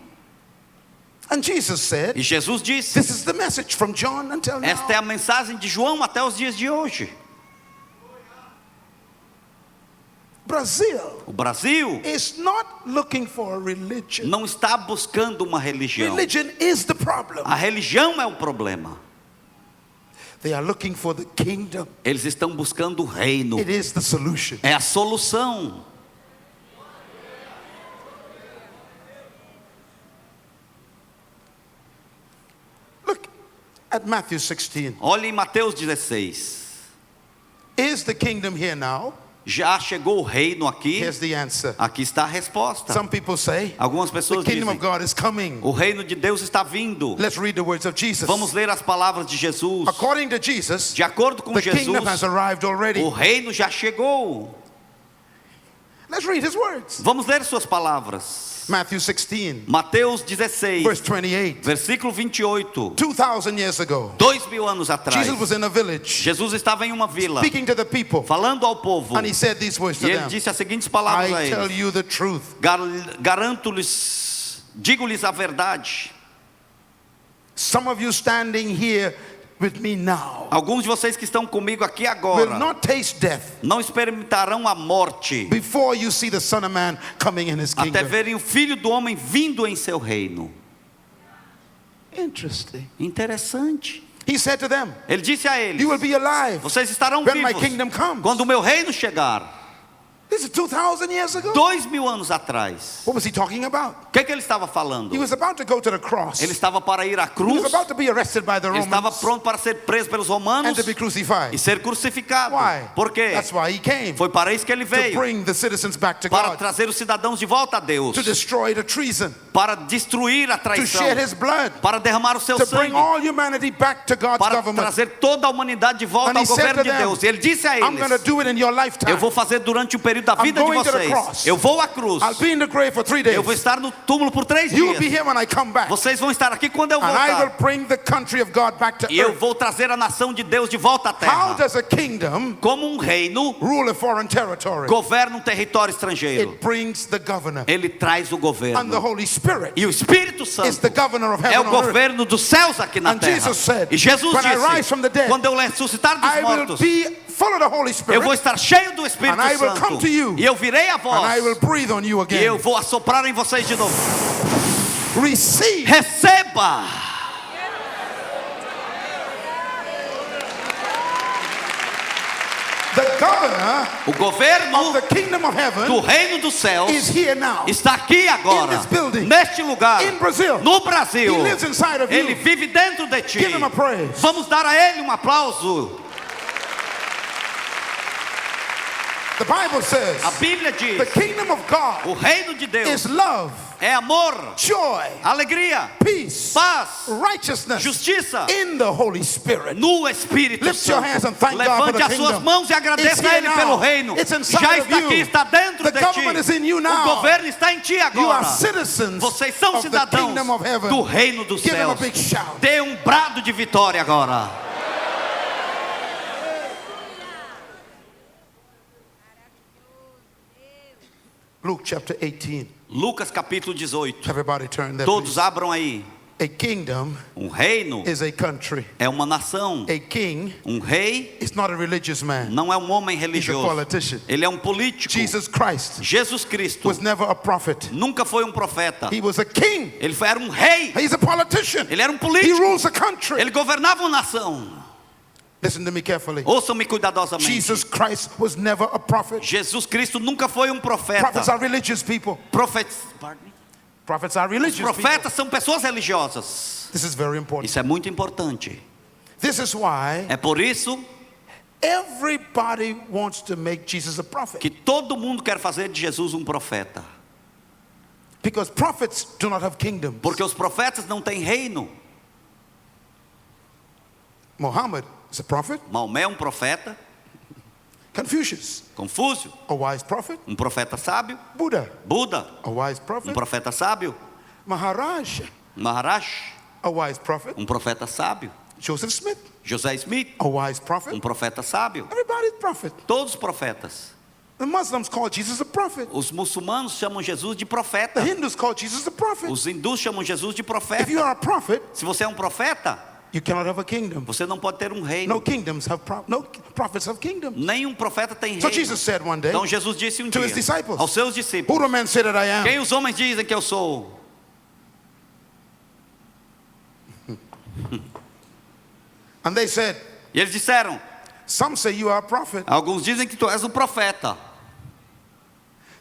And Jesus said, E Jesus disse: this is the message from John until esta é now. a mensagem de João até os dias de hoje. Brazil O Brasil is not looking for a religion. não está buscando uma religião. Religion is the problem. A religião é o problema. They are looking for the kingdom. Eles estão buscando o reino. It is the solution. É a solução. Look at Matthew 16. Olhe em Mateus 16. Is the kingdom here now? Já chegou o reino aqui? Here's the answer. Aqui está a resposta. Some people say, Algumas the pessoas kingdom dizem, of God is coming. o reino de Deus está vindo. Let's read the words of Jesus. Vamos ler as palavras de Jesus. According to Jesus, De acordo com the Jesus, kingdom has arrived already. o reino já chegou. Let's read his words. Vamos ler suas palavras. Matthew 16, Mateus 16, verse 28. versículo 28. 2,000 years ago, 2000 anos atrás, Jesus was in a village Jesus estava em uma vila, speaking to the people, falando ao povo, and he said these words to e ele them. disse as seguintes palavras a I tell eles: you the truth. Garanto-lhes, digo-lhes a verdade. Some of you standing here with me now Alguns de vocês que estão comigo aqui will agora not taste death não experimentarão a morte before you see the Son of Man coming in his até kingdom. verem o Filho do Homem vindo em seu reino. Interesting. Interessante. He said to them, Ele disse a eles: you will be alive vocês estarão when my vivos kingdom comes. quando o meu reino chegar. This is 2,000 years ago. 2000 anos atrás. What was he talking about? O que ele estava falando? He was about to go to the cross. Ele estava para ir à He cruz. was about to be arrested by the Ele estava Romans pronto para ser preso pelos and romanos to be crucified. e ser crucificado. Why? Por quê? That's why he came. Foi para isso que ele To veio, bring the citizens back to para God, trazer os cidadãos de volta a Deus, to destroy the treason, para destruir a to traição, shed his blood, para derramar o seu to bring sangue, all humanity back to God's para government. trazer toda a humanidade de volta And he ao said governo to de them, Deus. E ele disse a I'm going to eles: do it in your lifetime. eu vou fazer durante o período da I'm vida de going to the vocês. cross. Eu vou à cruz. I'll be in the grave for 3 days. Eu vou estar no túmulo por 3 You will be dias. here when I come back. Vocês vão estar aqui quando eu And I will voltar. bring the country of God back to E eu earth. vou trazer a nação de Deus de volta à How terra. does a kingdom Como um reino rule a foreign territory? governa um território estrangeiro. It brings the governor. Ele traz o And the governo. Holy Spirit E o Espírito is Santo the governor of é heaven o on earth. governo dos céus aqui na And terra. Jesus said, E Jesus when I rise from the disse: dead, quando eu ressuscitar dos I will mortos, be full of the Holy eu Spirit, vou estar cheio do Espírito And I will come Santo. to you. E eu virei a and I will voz. breathe on you E eu again. vou assoprar em vocês de novo. Receive. Receba. The governor O governo of the kingdom of heaven do reino dos céus is here now. está aqui agora, In this building. neste lugar, In Brazil. no Brasil. He lives inside of Ele you. vive dentro de ti. Give him a praise. Vamos dar a ele um aplauso. The Bible says A Bíblia diz: the kingdom of God o reino de Deus is love, é amor, joy, alegria, peace, paz, righteousness justiça in the Holy Spirit. no Espírito Lift your Santo. hands and thank God for Levante the as suas kingdom. mãos e It's agradeça a here Ele now. pelo reino. It's inside Já of está aqui, you. está dentro The de government is ti. in you now. O governo está em ti You agora. are citizens Vocês são of the cidadãos kingdom of heaven. do reino dos Give him a céus. big shout. Dê um brado de vitória agora. Luke chapter 18. Lucas capítulo 18. Everybody turn there, Todos please. abram aí. A kingdom reino is a country. é uma nação. A king Rei is not a religious man. não é homem He's a religioso. politician. Ele é político. Jesus Christ Jesus Cristo was never a prophet. nunca foi profeta. He was a king. Ele era rei. He's a politician. Ele era He político. rules a country. Ele governava uma nação. Listen to me carefully. Ouçam-me cuidadosamente. Jesus Christ was never a prophet. Jesus Cristo nunca foi profeta. Prophets are religious people. Prophets are religious people. Profetas são pessoas religiosas. This is very important. Isso é muito importante. This is why É por isso everybody wants to make Jesus a prophet. que todo mundo quer fazer de Jesus profeta. Because prophets do not have kingdoms. Porque os profetas não têm reino. Muhammad is a prophet. Maomé é profeta. Confucius, Confúcio, a wise prophet. profeta sábio. Buddha, Buda, a wise prophet. profeta sábio. Maharaj, Maharaj, a wise prophet. profeta sábio. Joseph Smith, José Smith, a wise prophet. profeta sábio. Everybody's prophet. Todos profetas. The Muslims call Jesus a prophet. Os muçulmanos chamam Jesus de The profeta. Hindus call Jesus a prophet. Os hindus chamam Jesus de If profeta. you are a prophet, Se você é profeta, you cannot have a kingdom. você não pode ter reino. No kingdoms have no prophets have kingdoms. Nenhum profeta tem So reino. Jesus said one day Então Jesus disse to dia his disciples, aos seus who discípulos: do men say that I am? quem os homens dizem que eu sou? And they said, E eles disseram: Some say you are a prophet. alguns dizem que tu és o profeta.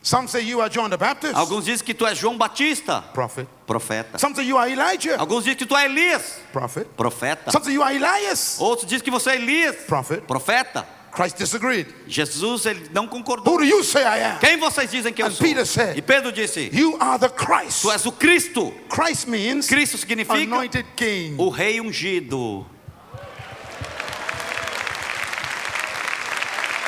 Some say you are John the Baptist. Alguns dizem que tu és João Batista, Prophet. profeta. Some say you are Elijah. Alguns dizem que tu é Elias, Prophet. profeta. Some say you are Elias. Outros dizem que você é Elias, Prophet. profeta. Christ disagreed. Jesus, ele não Who concordou. do you say I am? Quem vocês dizem que eu And sou? Peter said, E Pedro disse: You are the Christ. tu és o Cristo. Christ means Cristo significa anointed king. o rei ungido.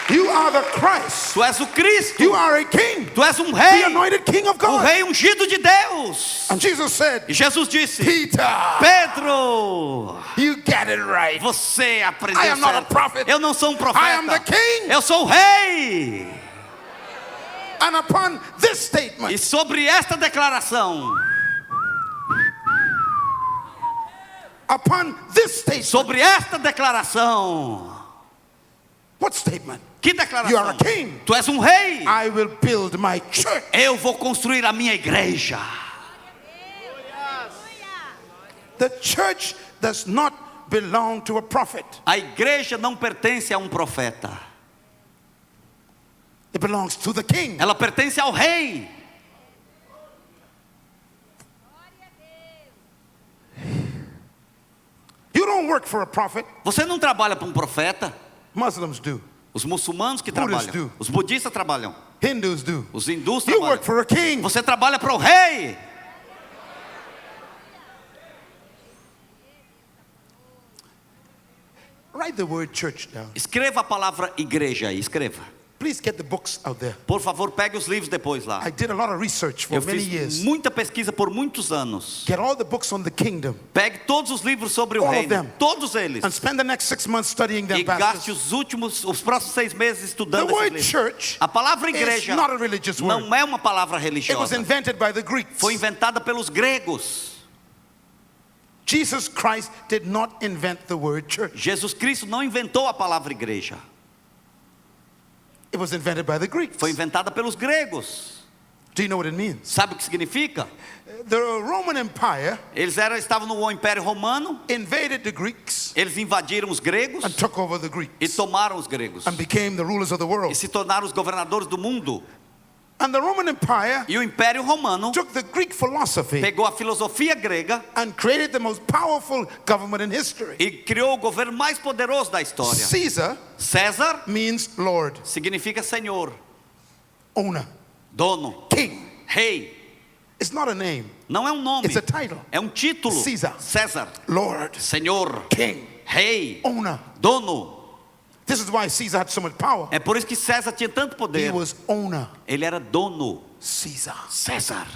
You are the Christ. Tu és o Cristo. You are a king. Tu és um The rei, anointed king of o God. rei ungido de Deus. And Jesus said, E Jesus disse: Peter, Pedro, you get it right. você aprendeu I am not a certo. prophet. Eu não sou um I am the profeta. king. Eu sou o rei. And upon this statement, E sobre esta declaração, upon this statement, sobre esta declaração, what statement? que You are declaração? a king. Tu és um rei. I will build my church. Eu vou construir a minha igreja. The church does not belong to a prophet. A igreja não pertence a um profeta. It belongs to the king. Ela pertence ao rei. You don't work for a prophet. Você não trabalha para um profeta. Muslims do. Os muçulmanos que Buddhists trabalham. do. Os budistas trabalham. Hindus do. Os hindus You work trabalham. for a king. Você trabalha para o rei. Write the word church down. Escreva a palavra igreja aí, escreva. Please get the books out there. Por favor, pegue os livros depois lá. I did a lot of research for Eu many fiz years. muita pesquisa por muitos anos. Get all the books on the kingdom Pegue todos os livros sobre o All of reino. them. Todos eles. and spend the next 6 months studying them, E gaste pastors. os próximos 6 meses The estudando word esses livros. church A palavra is igreja not a religious word. não é uma palavra It was religiosa. invented by the Greeks. Foi inventada pelos gregos. Jesus Christ did not invent the word church. Jesus Cristo não inventou a palavra igreja. It was invented by the Greeks. Foi inventada pelos gregos. Do you know what it means? Sabe o que significa? The Roman Empire Eles estavam no Império Romano. invaded the Greeks Eles invadiram os gregos and took over the e Greeks tomaram os gregos. and became the rulers of the E world. se tornaram os governadores do mundo. And the Roman Empire E o Império Romano took the Greek philosophy pegou a filosofia grega and created the most powerful government in history. e criou o governo mais poderoso da história. Caesar César means Lord, significa senhor, owner, dono, king. rei. It's not a name, Não é um nome, it's a title. é um título. César. César, Lord, senhor, king, rei, owner. dono. This is why Caesar had so much power. É por isso que César tinha tanto He poder. was owner. Ele era dono. Caesar. César.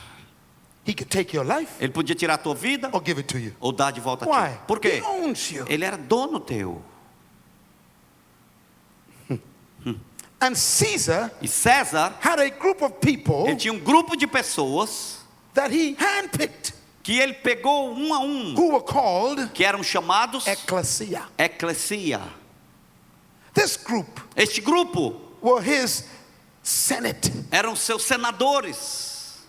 He could take your life Ele podia tirar a tua vida or give it to you. ou dar de volta a Why? ti. Por quê? He owns you. Ele era dono teu. And Caesar E César, had a group of people ele tinha um grupo de pessoas that he handpicked que ele pegou um a um, who were called que eram chamados ecclesia. eclesia. This group Este grupo were his senate. eram seus senadores.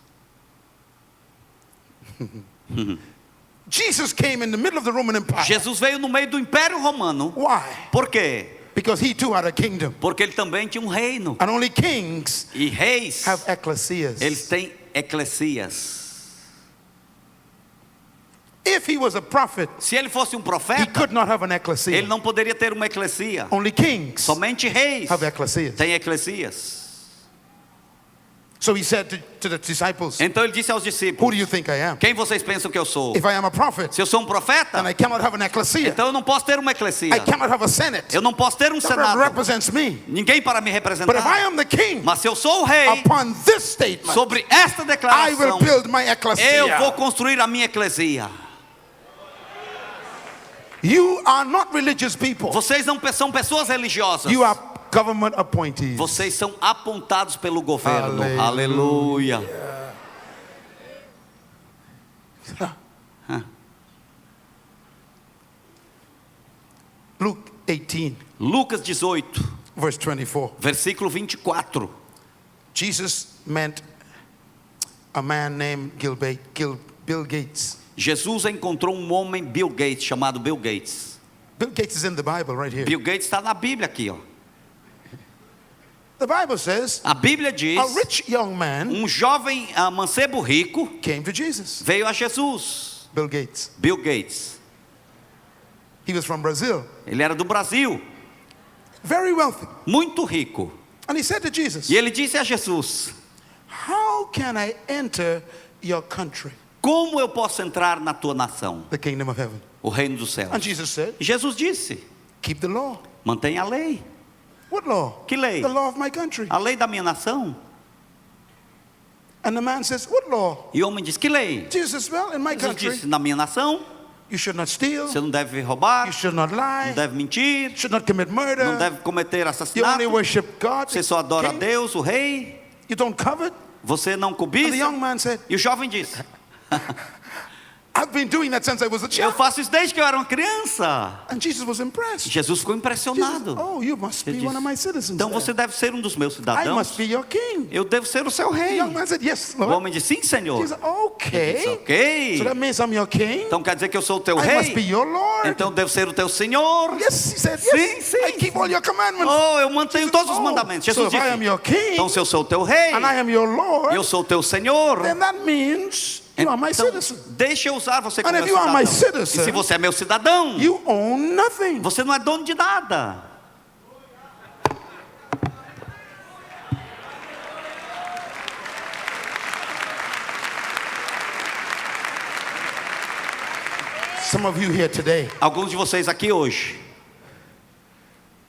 Jesus came in the middle of the Roman Empire. Jesus veio no meio do Império Romano. Why? Por quê? Because he too had a kingdom. Porque ele também tinha um reino. And only kings E reis, have ecclesias. eles têm eclesias. If he was a prophet, Se ele fosse um he profeta, could not have an ecclesia. ele não poderia ter uma eclesia. Only kings Somente reis have ecclesias. têm eclesias. So he said to the disciples, Então ele disse aos who do discípulos: you think I am? quem vocês pensam que eu sou? If I am a prophet, Se eu sou um profeta, then I cannot have an ecclesia. então eu não posso ter uma eclesia. I cannot have a senate Eu não posso ter um that senado. represents me. Ninguém para me But if I representar. am the king, Mas se eu sou o rei, upon this statement, sobre esta I will declaração, build my eu ecclesia. vou construir a minha eclesia. You are not religious people. Vocês não são pessoas religiosas. You are government appointees. Vocês são apontados pelo governo. Aleluia. Aleluia. Luke 18, Lucas 18, verse 24. versículo 24. Jesus met a man named Bill Gates. Jesus encontrou um homem, Bill Gates, chamado Bill Gates. Bill Gates is in the Bible right here. Bill Gates está na Bíblia aqui, ó. The Bible says A Bíblia diz: a rich young man jovem mancebo rico came to Jesus. veio a Jesus. Bill Gates. Bill Gates. He was from Brazil. Ele era do Brasil, Very wealthy. muito rico. And he said to Jesus, E ele disse a Jesus: how can I enter your country, como eu posso entrar na tua nação, the kingdom of heaven? o reino dos céus? And Jesus said, E Jesus disse: keep the law. mantenha a lei. What law? Que lei? The law of my country. A lei da minha nação. And the man says, what law? E o homem diz: que lei? Jesus says, well, in my Jesus country, disse: na minha nação, you should not steal, você não deve roubar, you should not lie, não deve mentir, you should not commit não murder, deve cometer you assassinato, only worship God, você só adora a king, Deus, o rei, you don't covet. você não And the cobiça. young man said, E o jovem disse: I've been doing that since I was a eu child. faço isso desde que eu era uma criança. And Jesus was impressed. Jesus ficou Jesus, impressionado. oh, you must be Ele one of my disse: citizens. então then. você deve ser um dos meus I cidadãos. must be your king. Eu devo ser o seu The rei. young man said, yes, O Lord. homem disse: sim, Senhor. He said, Ele disse: okay. ok. So that means I'm your king. Então quer dizer que eu sou o teu I must be rei? your Lord. Então eu devo ser o teu Senhor? Yes, he said, yes. Sim, I keep all your commandments. Oh, eu mantenho todos os Oh, mandamentos. so Jesus if I am disse: your king, então se eu sou o teu rei, and I am your Lord, eu sou o teu Senhor, then that means you are my então citizen. deixa eu usar você como And meu if you are my cidadão. citizen, E se você é meu cidadão, You own nothing. você não é dono de nada. Some of you here today, Alguns de vocês aqui hoje,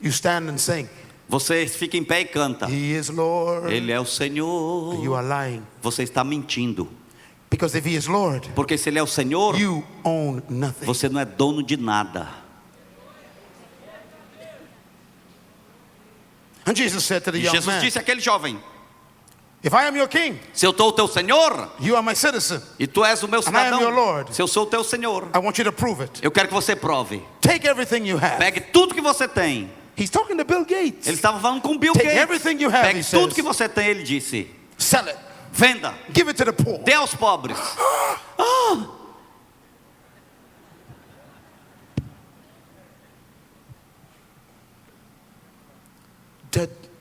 you stand and sing, vocês ficam em pé e cantam: He is Lord. Ele é o You Senhor. are lying. Você está mentindo. Because if He is Lord, Porque se Ele é o Senhor, you own nothing. você não é dono de nada. And Jesus said to the E young Jesus man, disse àquele jovem: if I am your king, se eu sou o teu Senhor you are my citizen. e tu és o meu I am your cidadão, Lord. se eu sou o teu Senhor, I want you to prove it. eu quero que você prove. Take everything you have. Pegue tudo que você tem. He's talking to Bill Gates. Ele estava falando com Bill Take Gates. everything you have, Pegue he tudo says. que você tem, ele disse. Sell it. Venda. Give it to the poor. Dê aos pobres.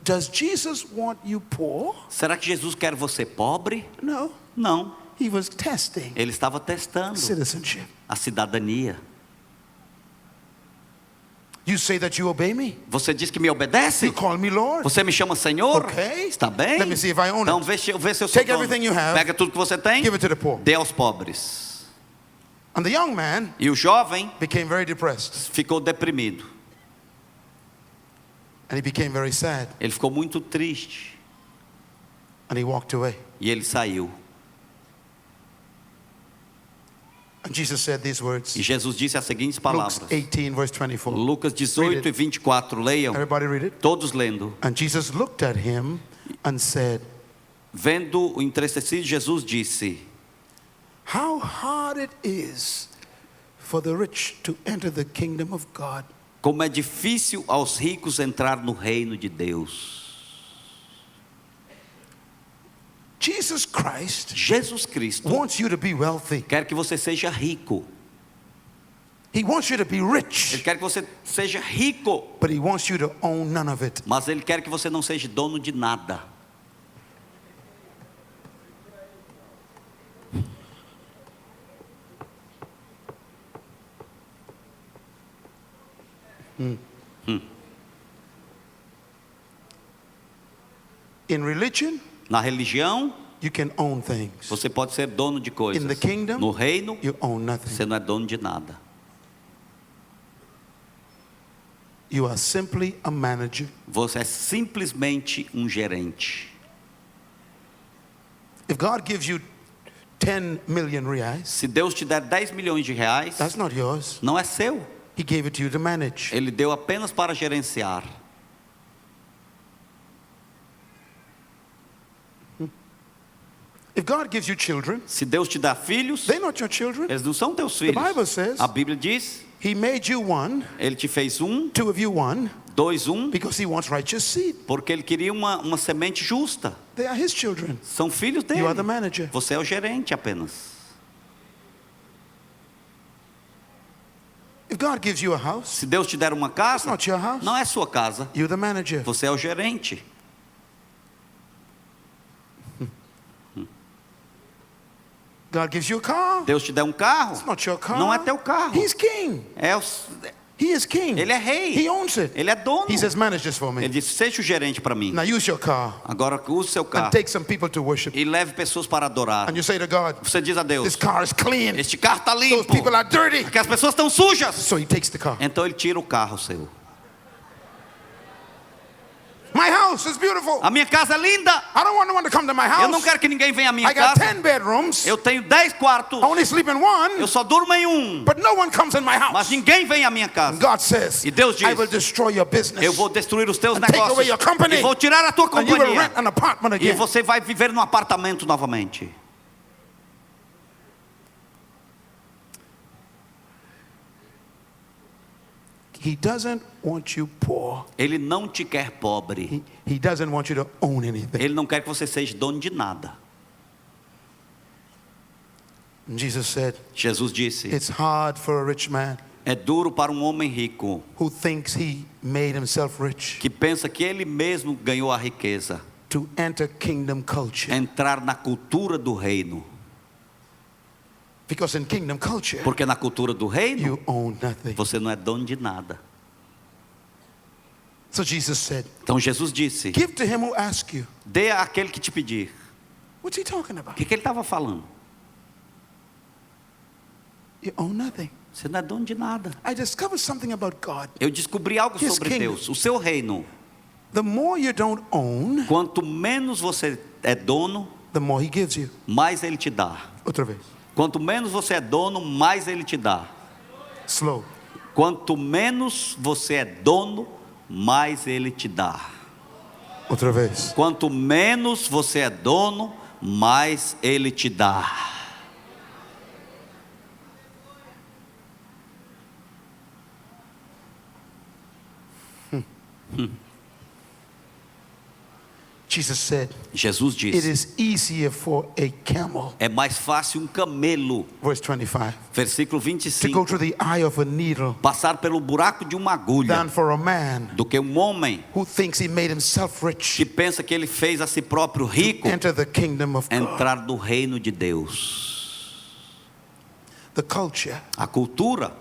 Does Jesus want you poor? Será que Jesus quer você pobre? No. Não. He was testing Ele estava testando citizenship. a cidadania. You say that you obey me. Você diz que me obedece? You call me Lord. Você me chama Senhor? Okay. Está bem? Let me see if I own Então it. vê se eu sou Take dono. everything you have. Pega tudo que você tem. Give it to the poor. Dê aos pobres. And the young man E o jovem became very depressed. ficou deprimido. And he became very sad. Ele ficou muito triste. And he walked away. E ele saiu. And Jesus said these words. E Jesus disse as seguintes Luke palavras. 18 verse 24. Lucas 18 e 24, leiam. Everybody read it. Todos lendo. And Jesus looked at him and said, Vendo o entristecido, Jesus disse: how hard it is for the rich to enter the kingdom of God. como é difícil aos ricos entrar no reino de Deus. Jesus Christ Jesus Cristo wants you to be wealthy. quer que você seja rico. He wants you to be Ele rich, quer que você seja rico, but he wants you to own none of it. mas Ele quer que você não seja dono de nada. In religion, Na religião, you can own things. você pode ser dono de coisas. In the kingdom, No reino, you own nothing. você não é dono de nada. You are simply a manager. Você é simplesmente um gerente. If God gives you 10 million reais, Se Deus te der 10 milhões de reais, that's not yours. não é seu. He gave it to you to manage. Ele deu apenas para gerenciar. If God gives you children, Se Deus te dá filhos, they're not your children. eles não são teus The filhos. Bible says A Bíblia diz, He made you one, Ele te fez um, two of you one, dois, um, because He wants righteous seed. porque Ele queria uma semente justa. They are His children. São filhos dele. You are the manager. Você é o gerente apenas. If If God gives you a house, Se Deus te der uma casa, not your house. não é sua casa. You're the manager. Você é o gerente. God gives you a car. Deus te der um carro, It's not your car. não é teu carro. He's king. He is king. Ele é rei. He owns it. Ele é dono. He says, manage this for me. Ele disse, seja o gerente para mim. Now use your car Agora use seu carro and take some people to worship. e leve pessoas para adorar. And you say to God, Você diz a Deus, this car is clean. este carro está Those limpo, people are dirty. porque as pessoas estão sujas. So he takes the car. Então ele tira o carro seu. My house is beautiful. A minha casa é linda. I don't want no one to come to my Eu não house. quero que ninguém venha à minha I got casa. 10 bedrooms. Eu tenho 10 quartos. I only sleep in one. Eu só durmo em um. But no one comes in my Mas house. ninguém vem à minha casa. God says, E Deus diz, I will destroy your business. eu vou destruir os teus And take away negócios. your company. E vou tirar a tua And you will companhia. rent an apartment E again. você vai viver num apartamento novamente. He doesn't want you poor. Ele não te quer pobre. He doesn't want you to own anything. Ele não quer que você seja dono de nada. And Jesus said, Jesus disse, it's hard for a rich man é duro para um homem rico who thinks he made himself rich que pensa que ele mesmo ganhou a riqueza to enter kingdom culture. entrar na cultura do reino. Because in kingdom culture, Porque na cultura do reino, you own nothing. você não é dono de nada. So Jesus said, Então Jesus disse, give to him who asks you. dê àquele que te pedir. What's he talking O about? que ele estava falando? You own nothing. Você não é dono de nada. I discovered something about God. Eu descobri algo His sobre kingdom. Deus. O seu reino. The more you don't own, Quanto menos você é dono, the more he gives you. mais ele te dá. Outra vez. Quanto menos você é dono, mais ele te dá. Slow. Quanto menos você é dono, mais ele te dá. Outra vez. Quanto menos você é dono, mais ele te dá. Jesus said, Jesus it disse, is easier for a camel, é mais fácil um camelo, verse 25, versículo to go 25, through the eye of a needle passar pelo buraco de uma agulha, than for a man do que um homem who thinks he made himself rich que pensa que ele fez a si próprio rico enter the kingdom of God. entrar no reino de Deus. The culture. A cultura.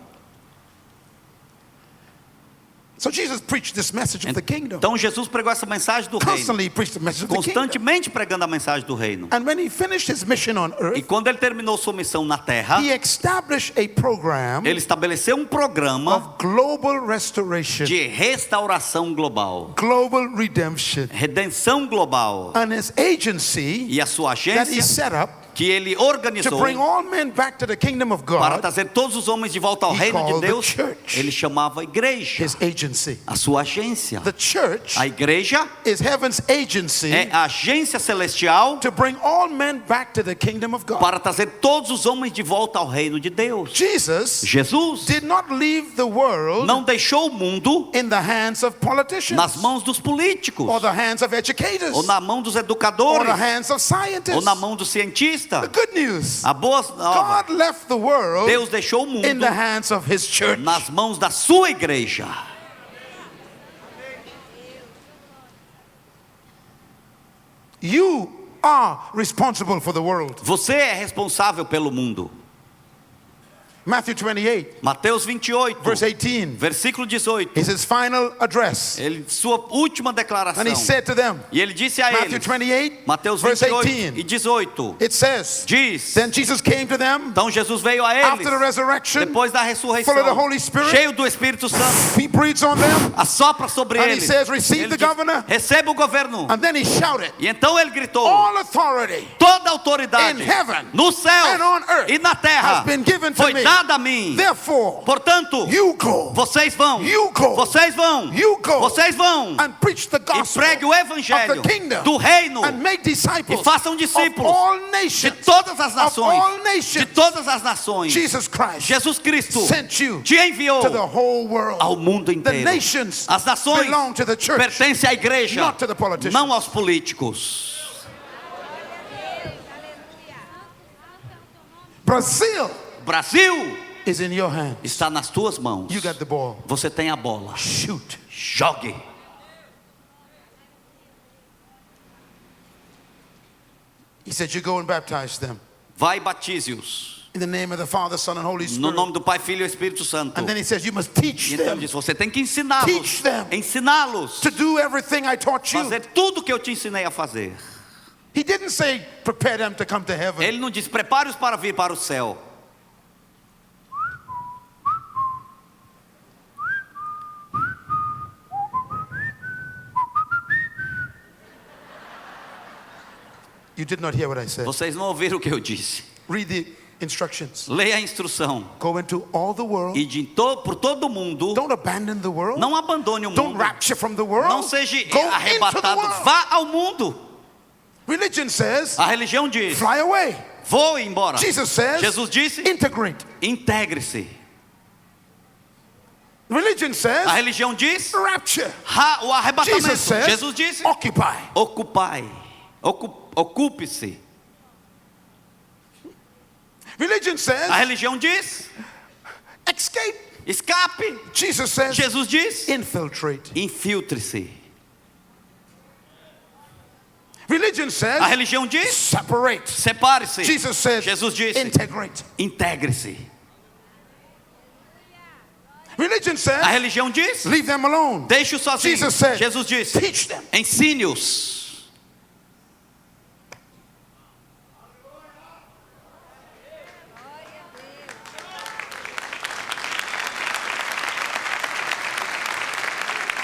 So Jesus preached this message of the kingdom. Então Jesus pregou essa mensagem do reino, Constantly preached the message of the kingdom. constantemente pregando a mensagem do reino. And when he finished his mission on E earth, quando ele terminou sua missão na terra, he established a program ele estabeleceu um programa of global restoration, de restauração global, global redemption. redenção global. And his agency E a sua that he agência set up que ele to organizou bring all men back to the kingdom of para God, trazer todos os homens de volta ao He reino de called the Deus, church. ele chamava a igreja, his agency. a sua agência. The church A igreja is heaven's agency é a agência celestial to bring all men back to the kingdom of God. para trazer todos os homens de volta ao reino de Deus. Jesus Jesus did not leave the world não deixou o mundo in the hands of politicians nas mãos dos políticos, or the hands of educators ou na mão dos or the educadores, hands of scientists. ou na mão do cientista. The good news, A boa nova, God left the world Deus deixou o in mundo the hands of his church. nas mãos da sua igreja. You are responsible for the world. Você é responsável pelo mundo. Matthew 28, Mateus 28, verse 18, versículo 18. is his final address. Sua última declaração. And he said to them, E ele disse a Matthew eles, 28, Mateus verse 28 e 18, 18, it says, diz, then Jesus came to them então Jesus veio a eles, after the resurrection, depois da ressurreição, full of the Holy Spirit, cheio do Espírito Santo, he breathes on them, assopra sobre and he eles. says, receive Ele the diz, governor. receba o governo. And then he shouted, E então ele gritou, all authority toda autoridade in heaven no céu and on earth e na terra has been given to foi me. dada a mim. Therefore, Portanto, you go vocês vão, You go. vocês vão, You go. vocês vão and preach the e gospel pregue o of evangelho the kingdom do reino and make disciples e façam of discípulos all de nations, todas as of nações, all de nations. todas as nações. Jesus Christ Jesus Cristo sent you te enviou to the whole world. ao mundo The inteiro. nations As nações belong to the church, pertencem à igreja, not to the politicians. não aos políticos. Brazil Brasil is in your hand. está nas tuas mãos. You got the ball. Você tem a bola. Shoot. Jogue. He said, you go and baptize them Vai e batize-os. in the name of the Father, Son, and Holy No Spirit. nome do Pai, Filho e Espírito Santo. And then he says, you must teach E então them ele diz, você tem que ensiná-los. Teach them. Ensiná-los. to do everything I taught you. Fazer tudo que eu te ensinei a fazer. He didn't say, prepare them to come to heaven. Ele não diz, prepare-os para vir para o céu. You did not hear what I said. Vocês não ouviram o que eu disse. Read the instructions. Leia a instrução. Go into all the world. E por todo mundo. Don't abandon the world. Não abandone o Don't mundo. rapture from the world. Não seja Go into the arrebatado. world. Vá ao mundo. Religion says, A religião diz, fly away. voe embora. Jesus says, Jesus disse, integrate. integre-se. Religion A says, religião diz, rapture. o arrebatamento. Jesus says, Jesus disse, occupy. ocupai. Ocupe-se. Religion says, A religião diz, escape. escape. Jesus says, Jesus diz, infiltrate. infiltre-se. Religion A says, religião diz, separate. separe-se. Jesus says, Jesus disse, integrate. integre-se. Religion A says, religião diz, leave them alone. deixe-os sozinhos. Jesus said, Jesus disse, teach them. ensine-os.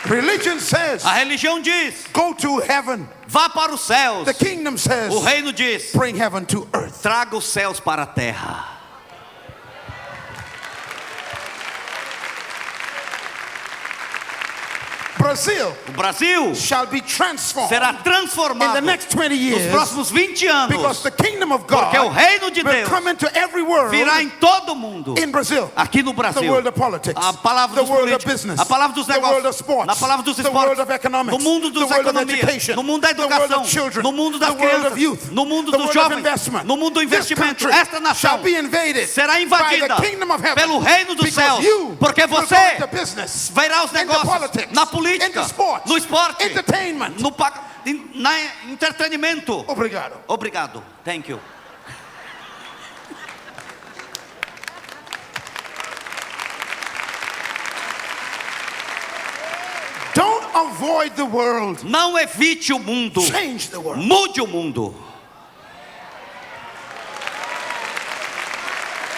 Religion says, A religião diz, go to heaven. vá para os céus. The kingdom says, O reino diz, bring heaven to earth. traga os céus para a terra. Brazil O Brasil shall be transformed será in transformado the next 20 nos years próximos 20 because anos. the kingdom of God Porque o reino de will Deus come into every world virá em todo mundo. in Brazil. Aqui no The Brasil. world of politics, A palavra the dos world of políticos, business, a palavra dos the world of negócios, sports, na palavra dos the world of esportes, economics, no mundo the dos world of economia, education, no mundo da the world educação, of children, no mundo das the world of crianças, youth, no mundo the dos world of jovens, investment. no mundo do This investimento. country Esta nação shall be invaded será by invadida the kingdom of heaven pelo reino dos because céus, you porque will go você into business, verá os into negócios politics, na política, into sports, no esporte, entertainment. no na entretenimento. Obrigado. Obrigado. Thank you. Don't avoid the world. Não evite o mundo. Change the world. Mude o mundo.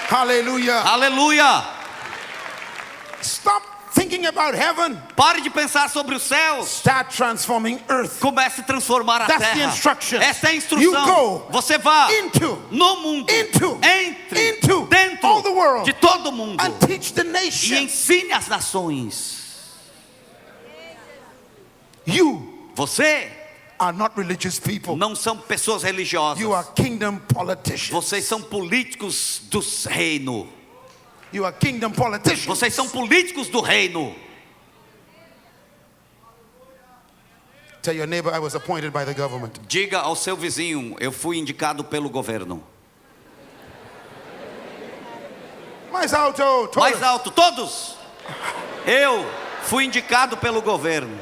Hallelujah. Aleluia. Stop thinking about heaven. Pare de pensar sobre os céus. Start transforming earth. Comece a transformar a That's the terra. instruction. Essa é a You instrução. go Você vá into no mundo, entre dentro all the world de todo mundo and teach the e nation. ensine as nações. You Você are not religious people. não são pessoas religiosas. You are kingdom politicians. Vocês são políticos do reino. You are kingdom politicians. Vocês são políticos do reino. Tell your neighbor I was appointed by the government. Diga ao seu vizinho, eu fui indicado pelo governo. Mais alto, todos. Mais alto, todos. Eu fui indicado pelo governo.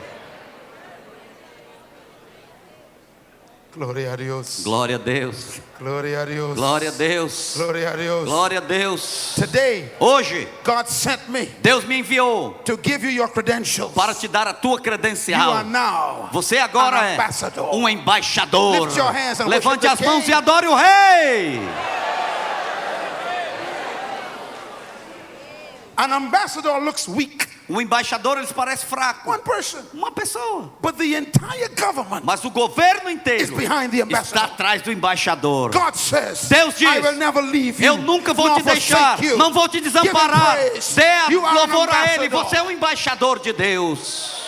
Glória a Deus. Glória a Deus. Glória a Deus. Glória a Deus. Glória a Deus. Glória a Deus. Today, Hoje, God sent me Deus me enviou to give you your credentials. para te dar a tua You are credencial. now Você agora an é ambassador. um embaixador. Lift your hands and Levante worship as the mãos King. e adore o Rei. An ambassador looks weak. O embaixador, ele parece fraco. One person. Uma pessoa. But the entire government Mas o governo is inteiro behind the ambassador. está atrás do embaixador. God says, Deus diz, I will never leave you, Eu nunca vou nor te deixar, forsake you. não vou te Give him desamparar. praise. Dê a You are an louvor a Ele. ambassador. Você é um embaixador de Deus.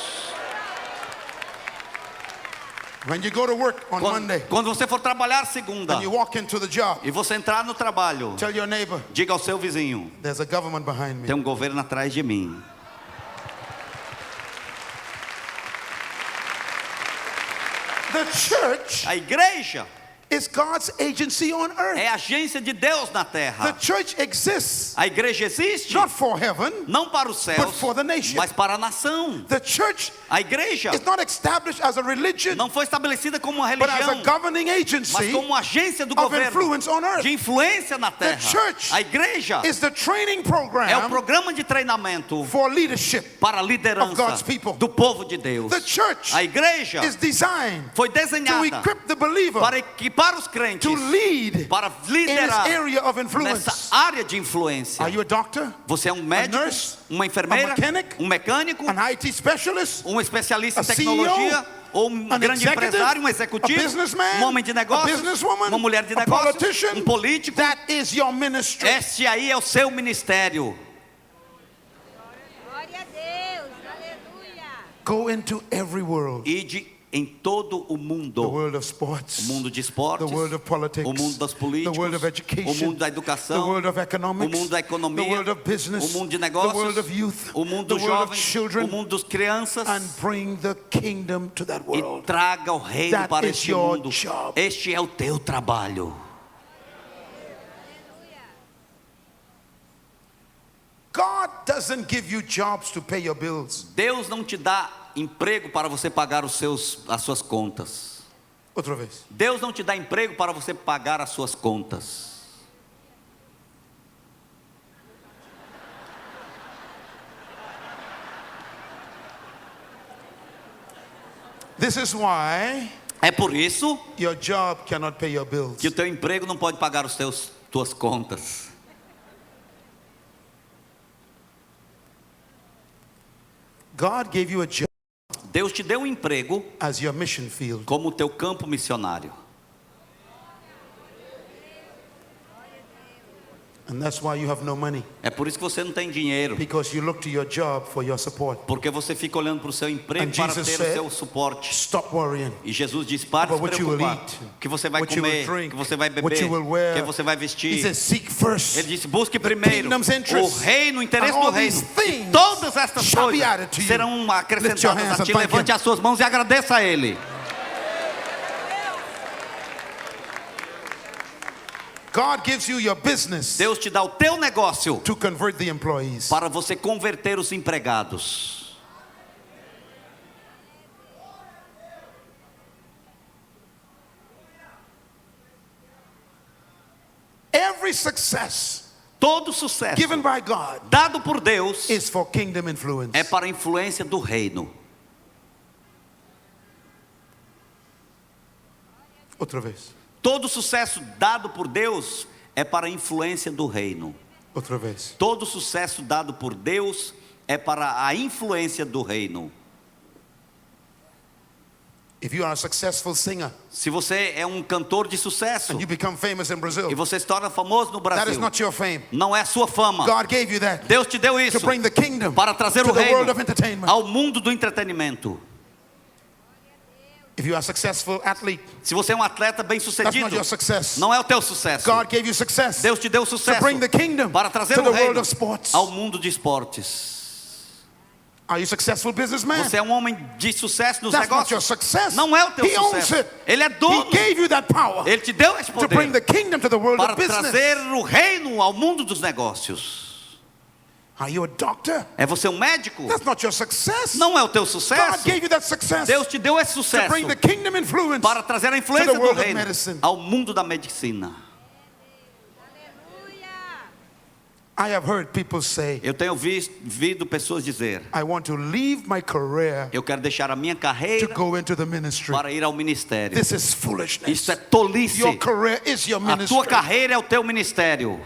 When you go to work on Monday Quando você for trabalhar segunda and you walk into the job, e você entrar no trabalho, tell your neighbor, diga ao seu vizinho, there's a government behind me. tem um governo atrás de mim. The church A igreja is God's agency on earth. é a agência de Deus na The terra. church exists A igreja existe not for heaven, não para os but céus, for the nation. mas para a nação. The church A igreja is not established as a religion, não foi estabelecida como uma but as a religião, governing mas agency como uma agência do of governo influence on earth. de influência na terra. church A igreja is the training é o program programa de treinamento for leadership. para a of liderança God's people. do povo de Deus. The church A igreja is designed foi to desenhada equip the believer para equipar os crentes, to lead para in this liderar area of influence. nessa área de influência. Are you a doctor? Você é um médico, nurse? uma enfermeira, A mechanic? um mecânico, An IT specialist? um especialista em A CEO? tecnologia, ou um An grande executive? empresário, um A executivo, businessman? um homem de A negócios, businesswoman? uma mulher de A negócios, politician? um político. That is your ministry. Este aí é o seu ministério. Glória a Deus, aleluia. Go into every world. Ide em todo o The mundo. world of sports. O mundo de esportes, The world of politics. o mundo das políticas, The world of education. o mundo da educação, The world of economics. o mundo da economia, The world of business. o mundo de The world negócios, of youth. o mundo The dos world of jovens, children. o mundo das crianças, And bring the kingdom to that e world. traga o reino That para is este your mundo. job. Este é o teu trabalho. God doesn't give you jobs to pay your bills. Deus não te dá emprego para você pagar as suas contas. Outra vez. Deus não te dá emprego para você pagar as suas contas. This is why É por isso your job cannot pay your bills. que o teu emprego não pode pagar as tuas contas. God gave you a job Deus te deu um emprego as your mission field. como o teu campo missionário. And that's why you have no money. É por isso que você não tem dinheiro, Because you look to your job for your support. porque você fica olhando para o seu emprego And para Jesus ter said, o seu suporte. Stop worrying. E Jesus diz: para de se About what you will preocupar, eat, que você vai what you will comer, drink, que você vai what beber, you will wear. que você vai He vestir. says, seek first Ele disse: busque primeiro kingdom's o interests, reino, o interesse and all do reino. these things E todas estas shall be coisas added to you. serão Lift your acrescentadas hands a and ti. thank Levante him. as suas mãos e agradeça a Ele. God gives you your business Deus te dá o teu negócio to convert the employees. para você converter os empregados. Every success Todo sucesso given by God dado por Deus is for kingdom influence. é para a influência do reino. Outra vez. Todo sucesso dado por Deus é para a influência do reino. Outra vez. Todo sucesso dado por Deus é para a influência do reino. If you are a successful singer Se você é um cantor de sucesso and you become famous in Brazil, e você se torna famoso no that is Brasil, not your fame. não é a sua fama. God gave you that Deus te deu to isso bring the kingdom para trazer to o the world reino of entertainment. ao mundo do entretenimento. If you are a successful athlete, Se você é um atleta that's bem-sucedido, not your success. não é o teu sucesso. God gave you success Deus te deu to sucesso bring the kingdom para trazer to o the world reino of sports. ao mundo de esportes. Are you a successful businessman? Você é um homem de sucesso nos That's not your negócios. success. Não é o teu He owns sucesso. it. Ele é dono. He gave you that power Ele te deu esse to bring the poder kingdom to the world para of business. trazer o reino ao mundo dos negócios. Are you a doctor? É você um médico? That's not your success. Não é o teu God sucesso. gave you that success Deus te deu esse to sucesso bring the kingdom influence para trazer a to influência the do world of reino medicine. ao mundo da medicina. I have heard people say, Eu tenho ouvido pessoas dizer: I want to leave my career eu quero deixar a minha to carreira go into the ministry. para ir ao ministério. This is foolishness. Isso é tolice. Your career is your A ministry. tua carreira é o teu ministério.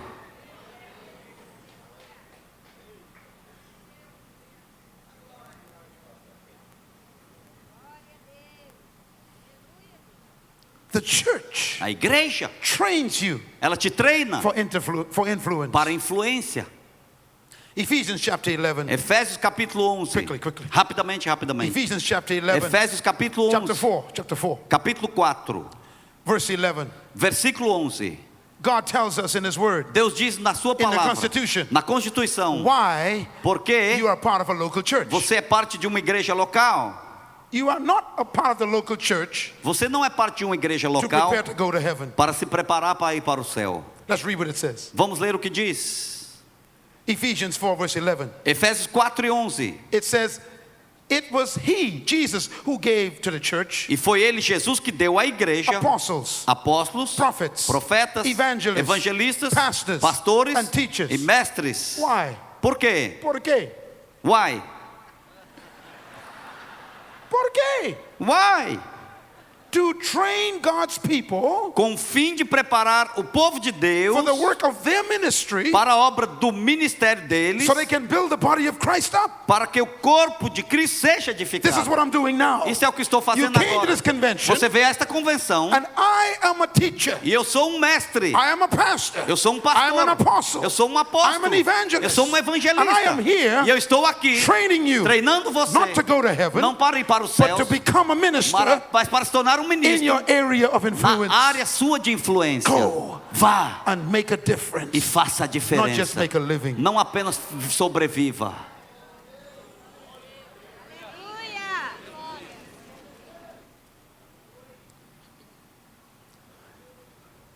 The church A igreja, trains you ela te treina for influence. para influência. Ephesians chapter 11. Efésios capítulo 11. Quickly. Rapidamente. Ephesians chapter 11. Efésios capítulo 11. Chapter 4. Capítulo 4. Verse 11. Versículo 11. God tells us in His Word Deus diz na sua the palavra, Constitution, na Constituição, why porque you are part of a local church. você é parte de uma igreja local. You are not a part of the local church Você não é parte de uma igreja to local prepare to go to heaven. para se preparar para ir para o céu. Let's read what it says. Vamos ler o que diz. Ephesians 4 verse 11. Efésios 4:11. It says, it was he, Jesus, who gave to the church E foi ele, Jesus, que deu à igreja apostles, apóstolos, prophets, profetas, evangelists, evangelistas, pastors, pastores and teachers. e mestres. Why? Por quê? ¿Por qué? Why? ¿Por qué? Why? To train God's people Com o fim de preparar o povo de Deus for the work of their ministry para a obra do ministério deles, so they can build the body of Christ up. para que o corpo de Cristo seja This is edificado. what I'm doing now. Isso é o que estou You fazendo came to agora. this convention Você veio a esta convenção and I am a teacher. e eu sou um mestre. I am a pastor. Eu sou um I am an pastor. apostle. Eu sou um I am apóstolo. an evangelist. Eu sou um And I evangelista. am here E eu estou aqui training you treinando você, not to go to heaven, não para ir para o but céu, to become a minister mas para se tornar um in ministro your area of influence. na área sua de influência. Go Vá and make a e difference. faça a Not just diferença. make a living. Não apenas sobreviva. Aleluia.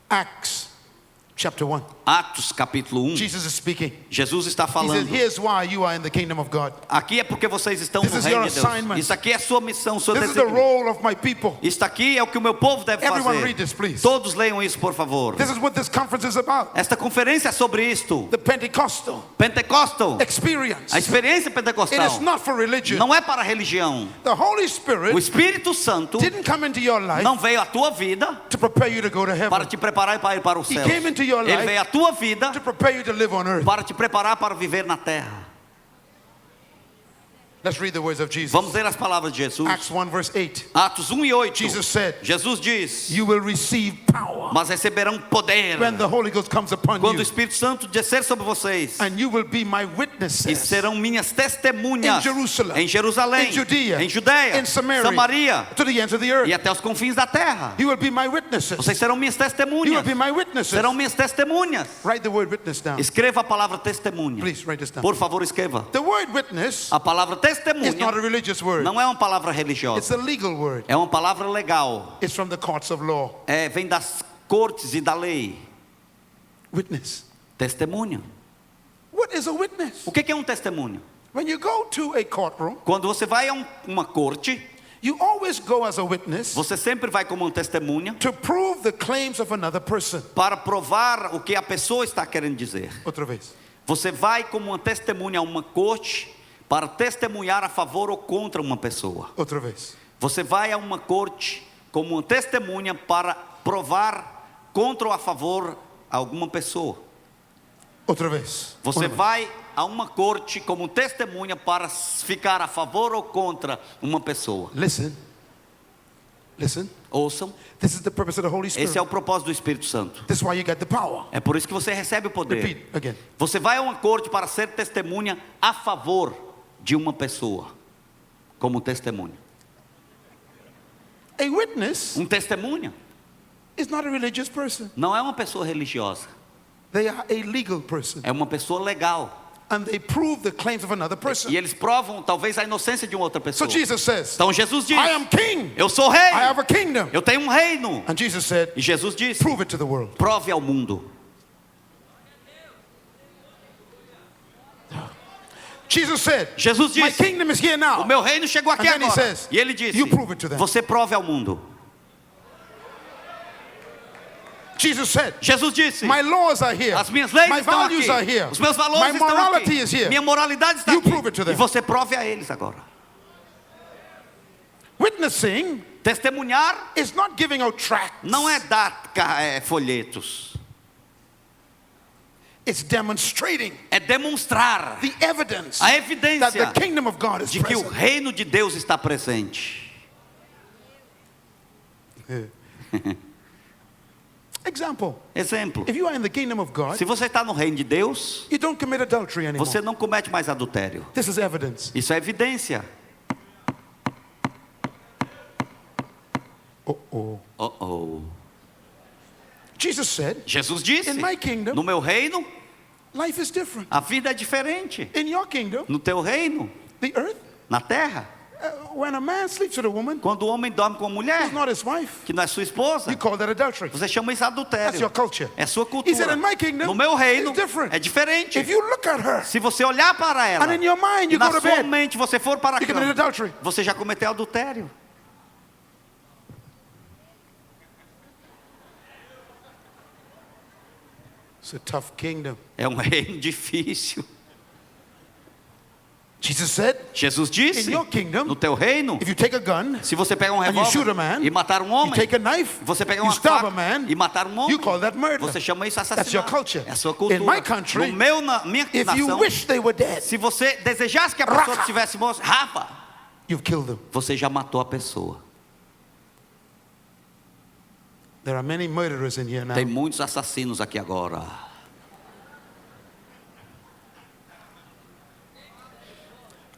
Acts chapter 1. Atos capítulo 1. Jesus is speaking. Jesus está He says, falando. here's why you are in the kingdom of God. Aqui é porque vocês estão This no is reino your de Deus. assignment. Isso aqui é sua missão, seu This is the desígnio. role of my people. Isto aqui é o que o meu povo deve Everyone fazer. read this, please. Todos leiam isso, por favor. This is what this conference is about. Esta conferência é sobre isto. The Pentecostal Pentecostal. experience. A experiência It pentecostal is not for religion. não é para a religião. The Holy O Spirit Espírito Santo didn't come into your life não veio à tua vida to prepare you to go to para heaven. te preparar para ir para o He céu. came into your Ele life veio à tua vida to prepare you to live on earth. para te preparar para viver na terra. Let's read the words of Jesus. Vamos ler as palavras de Jesus. Acts 1 verse 8. Atos 1 e 8. Jesus said, Jesus diz: you will receive power mas receberão poder when the Holy Ghost comes upon quando o you. Espírito Santo descer sobre vocês. And you will be my E witnesses serão minhas testemunhas in Jerusalem, em Jerusalém, in Judea, em Judeia, in Samaria, Samaria to the ends of the earth. e até os confins da terra. You will be my witnesses. Vocês serão minhas You will testemunhas. be my witnesses. Serão minhas testemunhas. Write the word witness down. Escreva a palavra testemunha. Please write this down. Por favor, escreva. The word witness A palavra is not a testemunha religious word. não é uma palavra It's religiosa. a legal word. É uma palavra legal. It's from the courts of law. Vem das cortes e da lei. Witness. Testemunha. What is a witness? O que é um testemunho? When you go to a courtroom, Quando você vai a uma corte, you always go as a witness você sempre vai como uma testemunha to prove the claims of another person. para provar o que a pessoa está querendo dizer. Outra vez. Você vai como uma testemunha a uma corte para testemunhar a favor ou contra uma pessoa. Outra vez. Você vai a uma corte como uma testemunha para provar contra ou a favor alguma pessoa. Outra vez. Você Una vez. vai a uma corte como testemunha para ficar a favor ou contra uma pessoa. Listen. Listen. Ouçam, This is the purpose of the Holy Spirit. esse é o propósito do Espírito Santo. This is why you get the power. É por isso que você recebe o poder. Repeat again. Você vai a uma corte para ser testemunha a favor de uma pessoa, como testemunha. A witness Um testemunha is not a religious person. não é uma pessoa religiosa, They are a legal person. é uma pessoa legal. And they prove the claims of another person. E eles provam talvez a inocência de uma outra So pessoa. Jesus says, Então Jesus diz: I am king. eu sou rei, I have a kingdom. eu tenho um reino. And Jesus said, E Jesus diz: prove it to the world. prove ao mundo. Jesus said, Jesus my disse: kingdom is here o now. meu reino chegou aqui And then he agora. says, E ele disse: you prove it to them. você prove ao mundo. Jesus said, Jesus disse: my laws are here. as minhas leis My estão values are aqui. here. Os meus valores My estão morality aqui. is here. Minha moralidade está You aqui. prove it to them. E você prove a eles agora. Witnessing Testemunhar is not giving out tracts. não é dar folhetos. It's demonstrating É demonstrar the evidence a that evidência the kingdom of God is de que o present. reino de Deus está presente. Example. Exemplo: If you are in the kingdom of God, se você está no reino de Deus, you don't commit adultery anymore. você não comete mais adultério. This is evidence. Isso é evidência. Uh-oh. Oh. Jesus said, Jesus disse: In my kingdom, no meu reino, life is different. a vida é diferente. In your kingdom, No teu reino, the earth na terra, When a man sleeps with a woman Quando o homem dorme com a mulher, who's not his wife, que não é sua esposa, you call that adultery. você chama isso That's adultério. your culture. É sua He said, cultura. in my kingdom, No meu reino, it's different. é diferente. If you look at her, Se você olhar para ela, and in your mind e you na go to sua bed, mente você for para a you committed cama, adultery. você já cometeu adultério. It's a tough kingdom. É um reino difícil. Jesus said, Jesus disse, in your kingdom, no teu reino, if you take a gun, se você pegar um and you shoot a revólver man, e matar um you homem, take a knife, você pegar you uma stab faca a man, e matar um homem, you call that murder. você chama isso That's your assassinato. culture. É a sua cultura. In my country, no meu, na minha If you nação, wish they were dead, se você desejasse que a pessoa Rafa. estivesse morta, Rafa, you've killed them. você já matou a pessoa. There are many murderers in here now. Tem muitos assassinos aqui agora.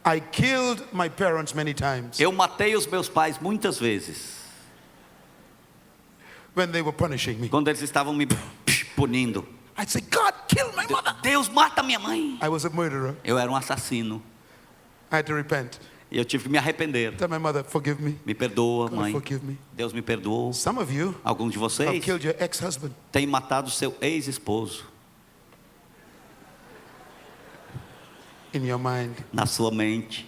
I killed my parents many times Eu matei os meus pais muitas vezes, when they were punishing me. quando eles estavam me punindo. I'd say, God, kill my mother. Deus, mata minha mãe. I was a murderer. Eu era um assassino. I had to repent. E eu tive que me arrepender. Tell my mother, forgive me. Me perdoa, God, mãe. forgive me. Deus me perdoou. Some of you Alguns de have vocês killed your ex-husband. têm matado seu ex-esposo In your mind. na sua mente.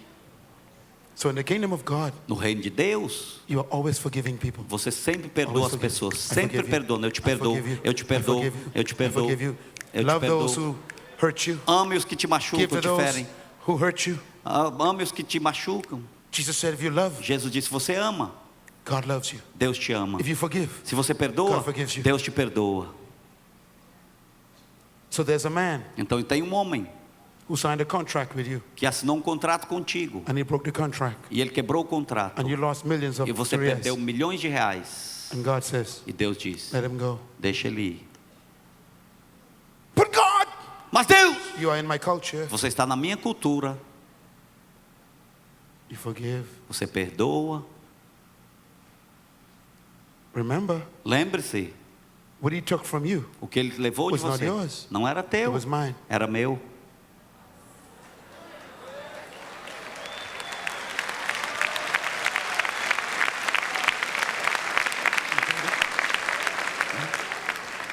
So in the kingdom of God, No reino de Deus, you are always forgiving people. você sempre perdoa Always as forgive. pessoas. I Sempre forgive you. perdoa. Eu te I perdoo. forgive you. Eu te I perdoo. forgive you. Eu te I perdoo. forgive you. Eu te Love those perdoo. who hurt you. Ame os que te Give machucam, to te those ferem. who hurt you. Ame os que te machucam. Jesus said, if you love, Jesus disse: você ama, God loves you. Deus te ama. If you forgive. Se você perdoa, God forgives you. Deus te perdoa. So there's a man Então tem um homem who signed a contract with you, que assinou um contrato contigo and he broke the contract, e ele quebrou o contrato and you lost millions of e você reais. perdeu milhões de reais. And God says, E Deus diz: let him go. deixa ele ir. But God, Mas Deus, you are in my culture. você está na minha cultura. You forgive. Você perdoa. Remember, Lembre-se, what he took from you, o que ele levou de Was not você yours. não era it teu, was mine. era meu.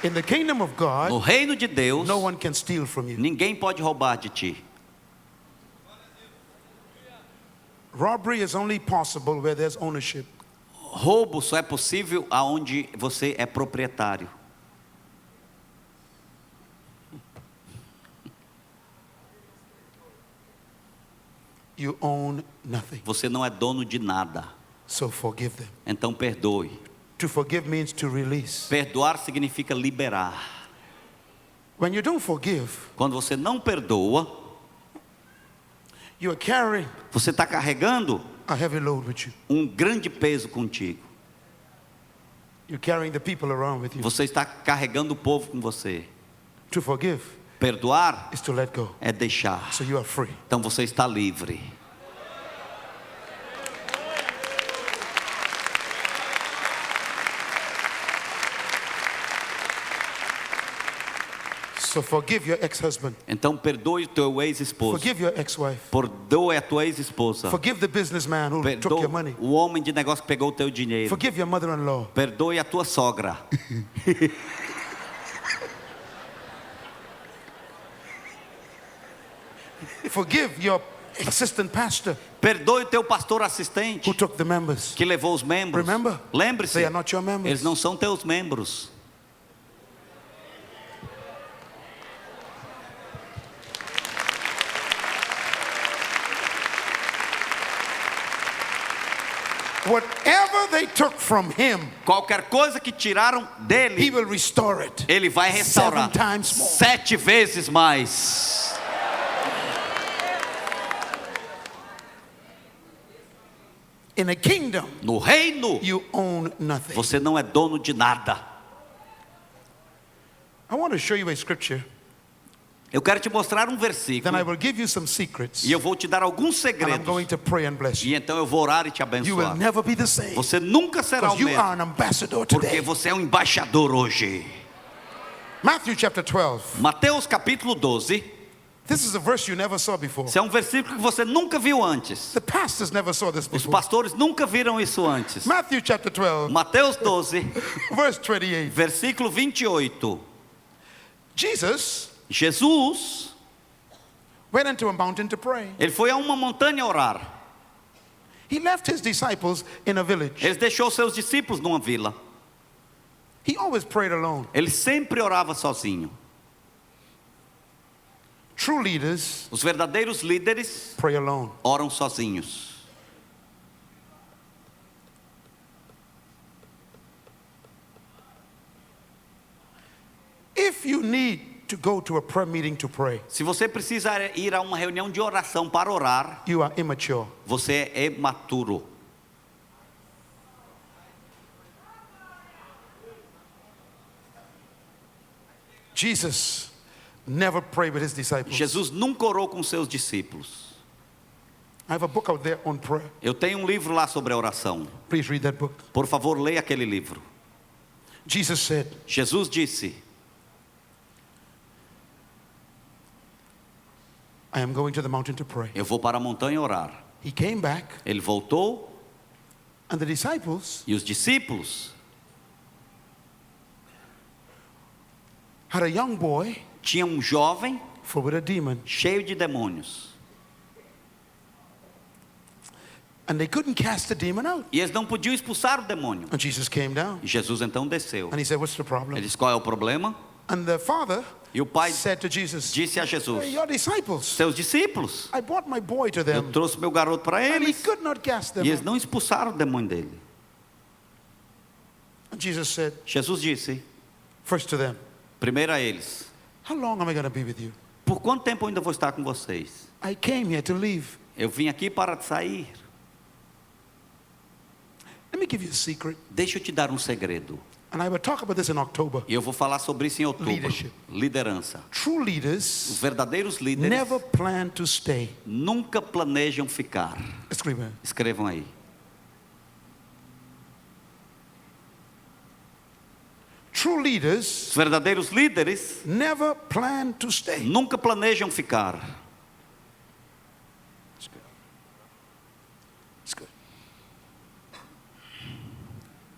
In the kingdom of God, No reino de Deus, no one can steal from you. ninguém pode roubar de ti. Robbery is only possible where there's ownership. Roubo só é possível aonde você é proprietário. You own nothing. Você não é dono de nada. So forgive them. Então perdoe. To forgive means to release. Perdoar significa liberar. When you don't forgive, Quando você não perdoa, you are carrying você está carregando a heavy load with you. um grande peso contigo. You're carrying the people around with you. Você está carregando o povo com você. To forgive Perdoar is to let go. é deixar. So you are free. Então você está livre. So forgive your ex-husband. Então perdoe o teu ex-esposo. Forgive your ex-wife. Perdoe a tua ex-esposa. Forgive the businessman who took Perdoe your money. o homem de negócio que pegou o teu dinheiro. Forgive your mother-in-law. Perdoe a tua sogra. Forgive your assistant pastor Perdoe o teu pastor assistente who took the members. que levou os membros. Remember, Lembre-se, they are not your members. eles não são teus membros. Whatever they took from him, Qualquer coisa que tiraram he dele, will restore it. ele vai restaurar 7 times more. 7 vezes mais. In a kingdom, No reino, you own nothing. você não é dono de nada. I want to show you a scripture. Eu quero te mostrar um Then I versículo will give you some secrets. e eu vou te dar alguns And I'm segredos. going to pray and bless you. E então eu vou orar e te You will abençoar. never be the same. Você nunca será o Because you are mesmo, an ambassador porque today. você é um embaixador hoje. Matthew chapter 12. Mateus capítulo 12. This is a verse you never saw before. Esse é um versículo que você nunca viu antes. The pastors never saw this Os before. pastores nunca viram isso antes. Matthew chapter 12, Mateus 12, verse 28. versículo 28. Jesus Jesus, went into a mountain to pray. ele foi a uma montanha orar. He left his disciples in a village. Ele deixou seus discípulos numa vila. He always prayed alone. Ele sempre orava sozinho. True leaders Os verdadeiros líderes pray alone. oram sozinhos. If you need to go to a prayer meeting to pray, Se você precisa ir a uma reunião de oração para orar, you are immature. você é imaturo. Jesus never prayed with his disciples. Jesus nunca orou com seus discípulos. I have a book out there on prayer. Eu tenho um livro lá sobre a oração. Please read that book. Por favor, leia aquele livro. Jesus said, Jesus disse: I am going to the mountain to pray. eu vou para a montanha orar. He came back, Ele voltou and the disciples e os discípulos had a young boy tinham um jovem full with a demon, cheio de demônios. and they couldn't cast the demon out. E eles não podiam expulsar o demônio. And Jesus came down, E Jesus então desceu. and he said, what's the Ele problem? disse: qual é o problema? And the father E o pai said to Jesus, disse a Jesus: hey, your disciples, seus discípulos, I brought my boy to eu them, trouxe meu garoto para and he eles. could not cast them E eles out. não expulsaram o demônio dele. And Jesus said, Jesus disse first to them, primeiro a eles: how long am I going to be with you? por quanto tempo eu ainda vou estar com vocês? I came here to leave. Eu vim aqui para sair. Let me give you a secret. Deixa eu te dar um segredo. And I will talk about this in October. E eu vou falar sobre isso em outubro. Leadership. Liderança. True Os leaders verdadeiros líderes never plan to stay. nunca planejam ficar. Escreva. Escrevam aí. True leaders Os verdadeiros líderes never plan to stay. nunca planejam ficar. It's good. It's good.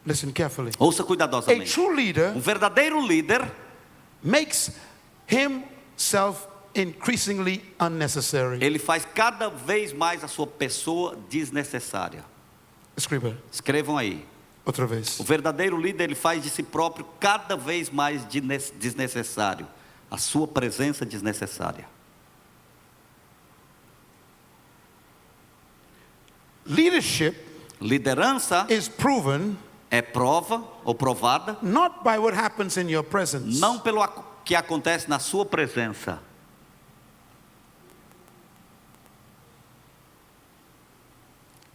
Listen carefully. Ouça A cuidadosamente. true leader Um verdadeiro líder makes himself increasingly unnecessary. ele faz cada vez mais a sua pessoa desnecessária. Escreva. Escrevam aí. Outra vez. O verdadeiro líder ele faz de si próprio cada vez mais desnecessário. A sua presença desnecessária. Leadership Liderança is proven é prova ou provada not by what happens in your presence, não pelo que acontece na sua presença.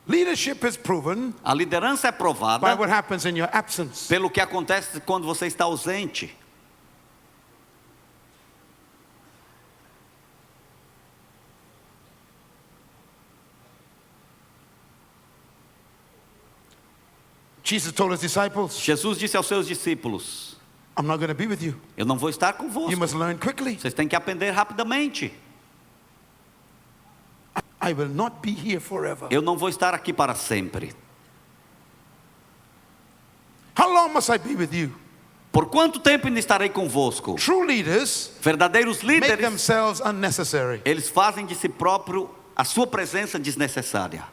leadership is proven A liderança é by provada what happens in your absence. pelo que acontece quando você está ausente. Jesus told his disciples, Jesus disse aos seus discípulos: I'm not going to be with you. eu não vou estar You convosco. must learn quickly. Vocês têm que aprender rapidamente. I will not be here forever. Eu não vou estar aqui para sempre. How long must I be with you? Por quanto tempo ainda estarei convosco? True leaders Verdadeiros make líderes, themselves unnecessary. eles fazem de si próprio a sua presença desnecessária.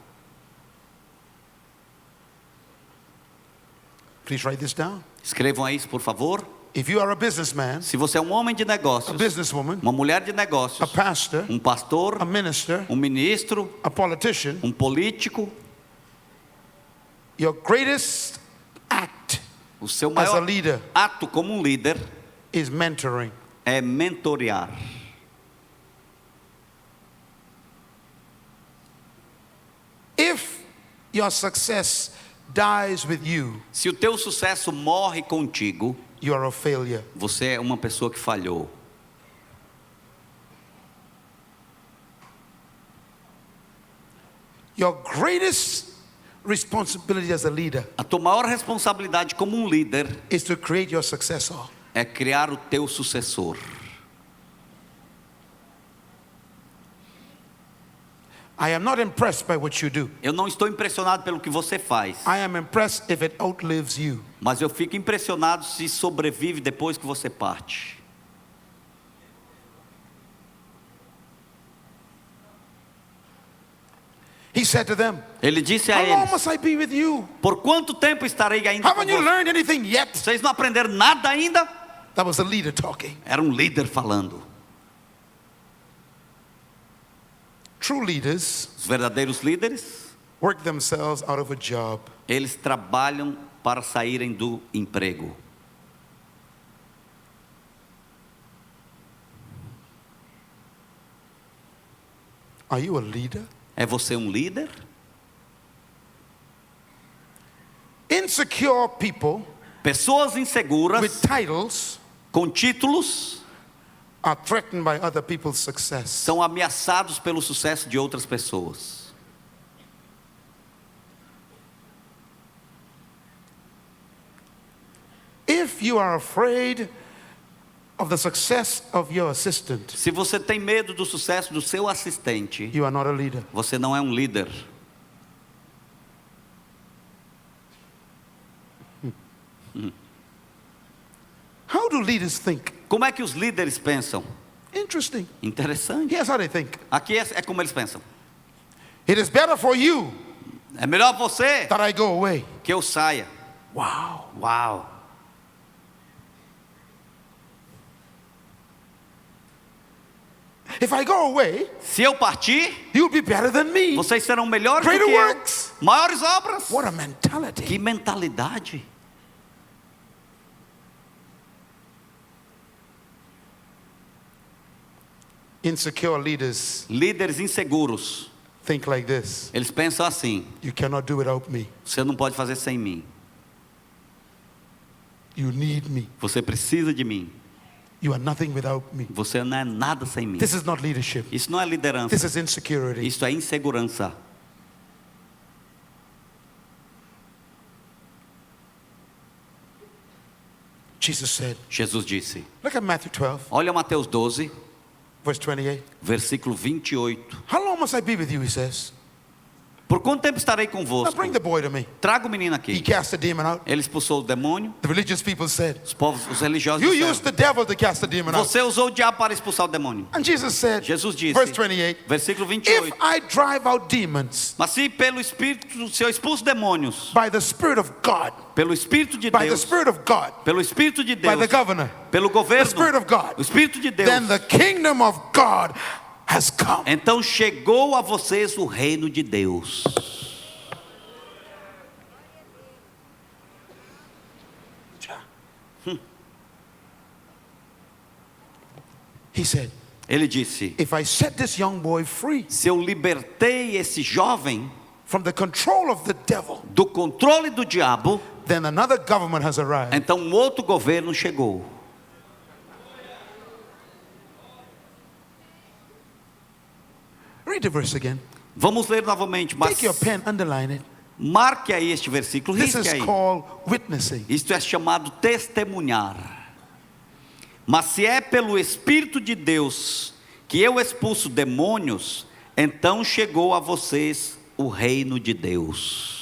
Please write this down. Escrevam aí isso, por favor. If you are a businessman, Se você é um homem de a negócios, businesswoman, uma mulher de a negócios, pastor, um pastor, a minister, um ministro, a politician, um político, your greatest act o seu as a maior leader ato como um líder is mentoring. é mentorear. If your success dies with you, Se o teu sucesso morre contigo, you are a failure. você é uma pessoa que falhou. Your greatest responsibility as a leader A tua maior responsabilidade como um líder is to create your successor. é criar o teu sucessor. I am not impressed by what you do. Eu não estou impressionado pelo que você faz, I am impressed if it outlives you. mas eu fico impressionado se sobrevive depois que você parte. He said to them, Ele disse a how long eles: must I be with you? por quanto tempo estarei ainda com Haven't you vocês? learned anything yet? Vocês não aprenderam nada ainda? That was the leader talking. Era um líder falando. True leaders Os verdadeiros líderes, work themselves out of a job. eles trabalham para saírem do emprego. Are you a leader? É você um líder? Insecure people Pessoas with inseguras, titles com títulos, are threatened by other people's success. são ameaçados pelo sucesso de outras pessoas. If you are afraid of the success of your assistant, Se você tem medo do sucesso do seu assistente, you are not a leader. você não é um líder. How do leaders think? Como é que os líderes pensam? Interesting. Interessante. Here's how they think. Aqui é como eles pensam. It is better for you É melhor você that I go away. que eu saia. Wow. Uau! If I go away, Se eu partir, you'll be better than me. vocês serão melhores do Greater que eu. works. Maiores obras. What a mentality. Que mentalidade. Insecure leaders Líderes inseguros, think like this. eles pensam assim: You cannot do without me. você não pode fazer sem mim. You need me. Você precisa de mim. You are nothing without me. Você não é nada sem mim. This is not leadership. Isso não é liderança. This is insecurity. Isso é insegurança. Jesus said, Jesus disse. look at Matthew 12, Olha Mateus 12, verse 28. versículo 28. How long must I be with you, he says. Por quanto tempo estarei Now convosco? bring the boy to me. Traga o menino He aqui. cast the demon out. Ele expulsou o demônio. The religious people said, Os religiosos you disseram: used the devil to cast the demon out. você usou o diabo para expulsar o demônio. And Jesus said, Jesus disse, verse 28, versículo if 28. I drive out demons Mas se pelo Espírito, se eu expulso demônios, by the Spirit of God, pelo Espírito de by the Deus, Spirit of God, pelo Espírito de by Deus, the governor, pelo the governo, Spirit of God, o Espírito de Deus, then the kingdom of God has come. então chegou a vocês o reino de Deus. He said, Ele disse: if I set this young boy free se eu libertei esse jovem from the control of the devil, do controle do diabo, then another government has arrived. então um outro governo chegou. Read the verse again. Vamos ler novamente, mas Take your pen, underline it. marque aí este versículo, This risque is aí. called witnessing. Isto é chamado testemunhar. Mas se é pelo Espírito de Deus que eu expulso demônios, então chegou a vocês o reino de Deus.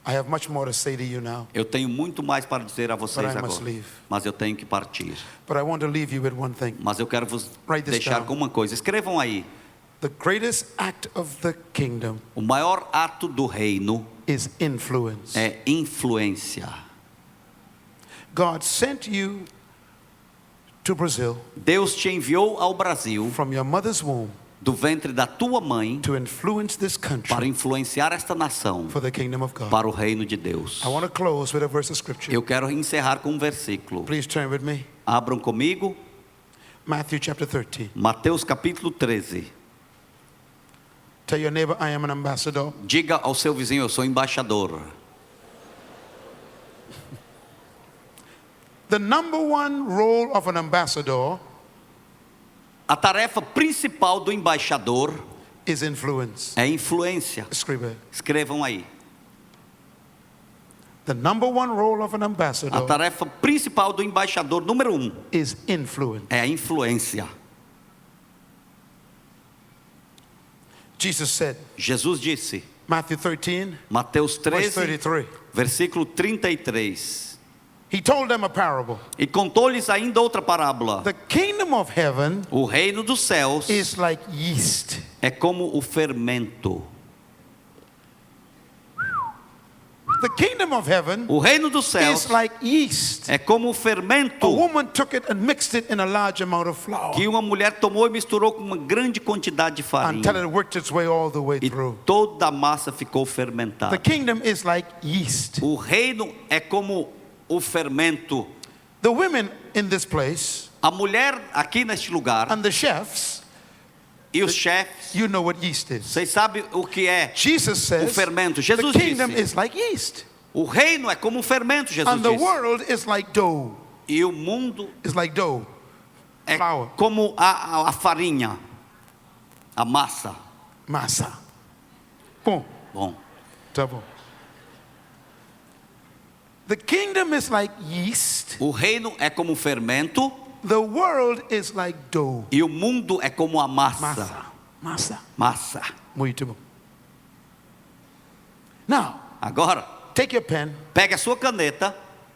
I have much more to say to you now, Eu tenho muito mais para dizer a vocês But I must agora, leave. mas eu tenho que partir. but I want to leave you with one thing. Mas eu quero vos Write this deixar down. com uma coisa. Escrevam aí. The greatest act of the kingdom O maior ato do reino is influence. é influência. God sent you to Brazil Deus te enviou ao Brasil, from your mother's womb do ventre da tua mãe, to influence this para country influenciar esta nação for the kingdom of God. para o reino de Deus. I want to close with a verse of scripture. Eu quero encerrar com um versículo. Please turn with me. Abram comigo, Matthew chapter 13. Mateus capítulo 13. Tell your neighbor, I am an ambassador. Diga ao seu vizinho: eu sou embaixador. The number one role of an ambassador A tarefa principal do embaixador is influence. é influência. Scribe. Escrevam aí. The number one role of an A ambassador tarefa principal do embaixador número 1 is influence. é a influência. Jesus said, Jesus disse, Matthew 13, Mateus verse 13, 33. versículo 33. He told them a parable. E contou-lhes ainda outra parábola. The kingdom of heaven O reino dos céus is like yeast. é como o fermento. The kingdom of heaven O reino dos céus is like yeast. é como o A fermento woman took it and mixed it in a large amount of flour que uma mulher tomou e misturou com uma grande quantidade de farinha. until it worked its way all the way E through. toda a massa ficou The fermentada. kingdom is like yeast. O reino é como o fermento. The women in this place A mulher aqui neste lugar and the chefs, e os chefes, you know what yeast is. vocês sabem o que é Jesus o says fermento? the Jesus kingdom disse, is like yeast. o reino é como um fermento, Jesus And the disse. world is like dough. E o mundo It's like dough. é Flour. como a farinha, a massa. Massa. Bom, Bom, tá bom. The kingdom is like yeast. o reino é como um fermento The world is like dough. e o mundo é como a massa. Massa. Massa. Massa. Muito bom. Now, Agora, take your pen. pegue a sua caneta,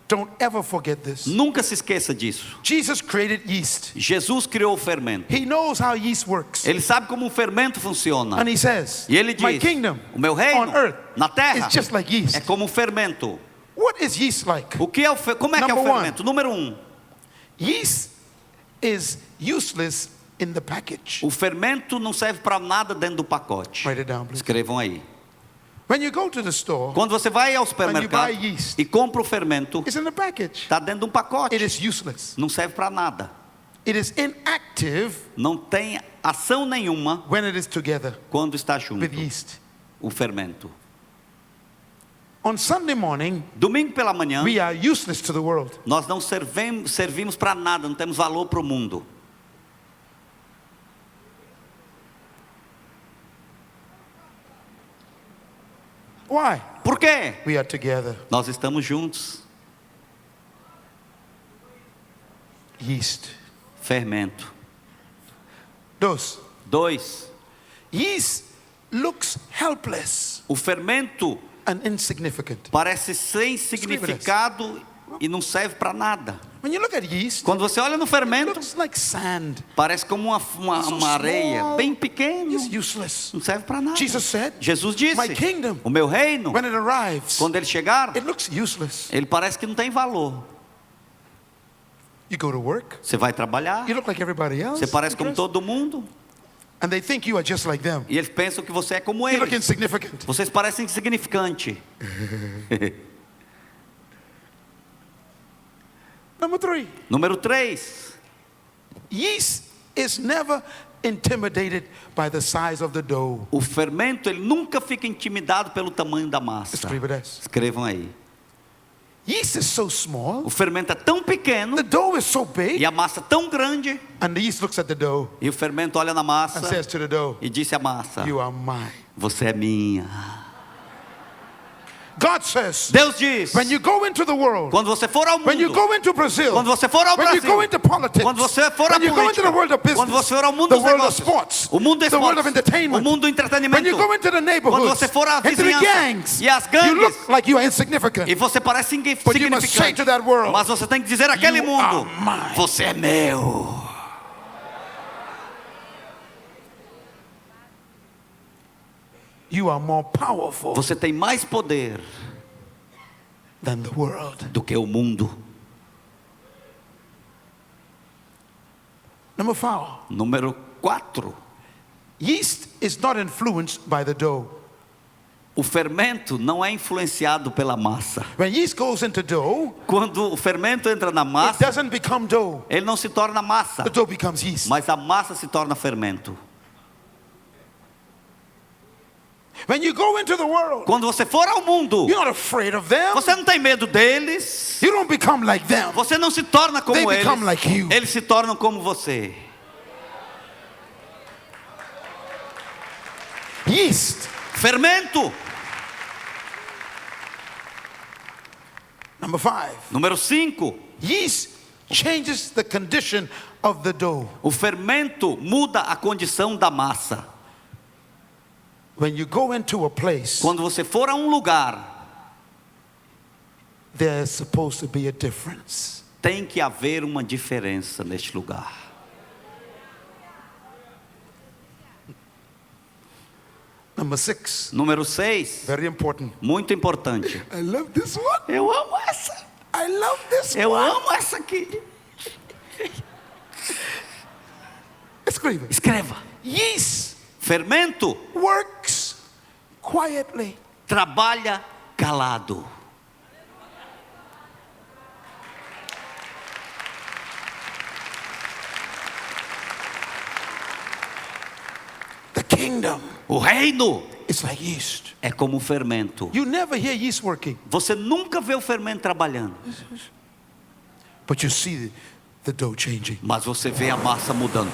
Don't ever forget this. nunca se esqueça disso. Jesus created yeast. Jesus criou o fermento. He knows how yeast works. Ele sabe como um fermento funciona. And he says, E ele my diz, kingdom o meu reino on earth na terra is just like yeast. é como um fermento. What is yeast like? O que é como é que é o Number one. fermento? Número 1, Yeast is useless in the package. o fermento não serve para nada dentro do pacote. Write it down, please. Escrevam aí. When you go to the store, Quando você vai ao and you supermercado buy yeast, e compra o fermento, it's in the package. está dentro de um pacote. It is useless. Não serve para nada. It is inactive Não tem ação nenhuma when it is together quando está junto with yeast. o fermento. On Sunday morning, Domingo pela manhã, we are useless to the world. nós não servimos para nada, não temos valor para o mundo. Why? Por quê? We are together. Nós estamos juntos. Yeast. Fermento. 2. 2. Yeast looks helpless O fermento and insignificant. parece sem significado e não serve para nada. When you look at yeast, Quando você olha no it fermento, looks like sand. parece como uma areia small. bem pequena. It's useless. Não serve para nada. Jesus said, Jesus disse, my kingdom, o meu reino, when it arrives, quando ele chegar, it looks useless. ele parece que não tem valor. You go to work, Você vai trabalhar, you look like everybody else, você parece como todo mundo, and they think you are just like them. e eles pensam que você é como You look eles. insignificant. Vocês parecem insignificante. Number 3, Número 3. yeast is never intimidated by the size of the dough. O fermento, ele nunca fica intimidado pelo tamanho da massa. Escreva essa. Escrevam aí. Yeast is so O small, fermento é tão pequeno the dough is so big, e a massa tão grande, and the yeast looks at the dough e o fermento olha na massa and says to the dough, e disse à massa: you are mine. você é minha. God says, Deus diz: when you go into the world, quando você for ao when you mundo, go into Brazil, quando você for ao when you Brasil, go into politics, quando você for à when you go into política, the world of business, quando você for ao mundo the dos world of negócios, sports, o mundo do the world of esporte, entertainment, o mundo do when entretenimento, you go into the quando neighborhoods, você for à into the vizinhança gangs, e às you look gangues, like you are insignificant. e você parece But you must say to insignificante, that world, mas você tem que dizer àquele you mundo: are mine. você é meu. You are more powerful Você tem mais poder than the world. do que o mundo. Number 4, Número 4. yeast is not influenced by the dough. O fermento não é influenciado pela massa. When yeast goes into dough, Quando o fermento entra na it massa, doesn't become dough. ele não se torna massa, The dough becomes yeast. mas a massa se torna fermento. When you go into the world, Quando você for ao mundo, you're not afraid of them. você não tem medo deles, You don't become like them. você não se torna como They eles, become like you. eles se tornam como você. Yeast Fermento Number 5. Número 5. Yeast changes the condition of the dough. O fermento muda a condição da massa. When you go into a place, Quando você for a um lugar, there's supposed to be a difference. tem que haver uma diferença neste lugar. Number 6. Número 6. Very important. Muito importante. I love this one. Eu amo essa. I love this Eu one. amo essa aqui. Escreva. Escreva. Yeast Fermento works quietly. trabalha calado. The kingdom O reino is like yeast. é como o fermento. You never hear yeast working, Você nunca vê o fermento trabalhando, but you see the dough changing. mas você vê a massa mudando.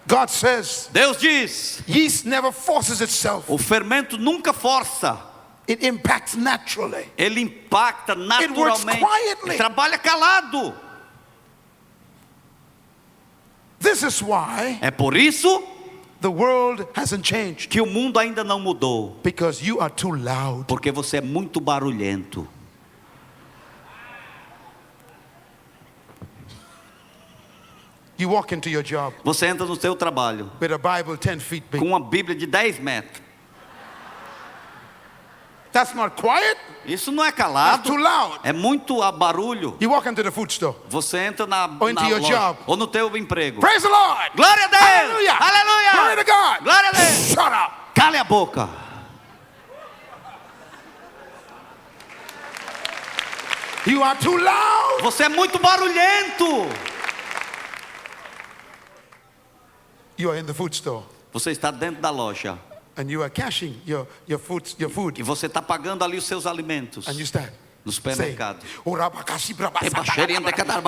God says Deus diz: yeast never forces itself. o fermento nunca força, It impacts naturally. ele impacta works naturalmente. quietly. Ele trabalha calado. This is why É por isso the world hasn't changed, que o mundo ainda não mudou, because you are too loud. porque você é muito barulhento. You walk into your job Você entra no seu trabalho with a Bible 10 feet big. com uma Bíblia de 10 metros. That's not quiet. Isso não é That's calado, too loud. é muito barulho. You walk into the food store. Você entra na into your loja, job. ou no teu emprego. Praise the Lord. Glória a Deus! Hallelujah. Aleluia! Glory to God. Glória a Deus! Shut up. Cale a boca. You are too loud. Você é muito barulhento. You are in the food store Você está dentro da loja and you are cashing your food. e você está pagando ali os seus alimentos And you stand. no Saying, supermercado.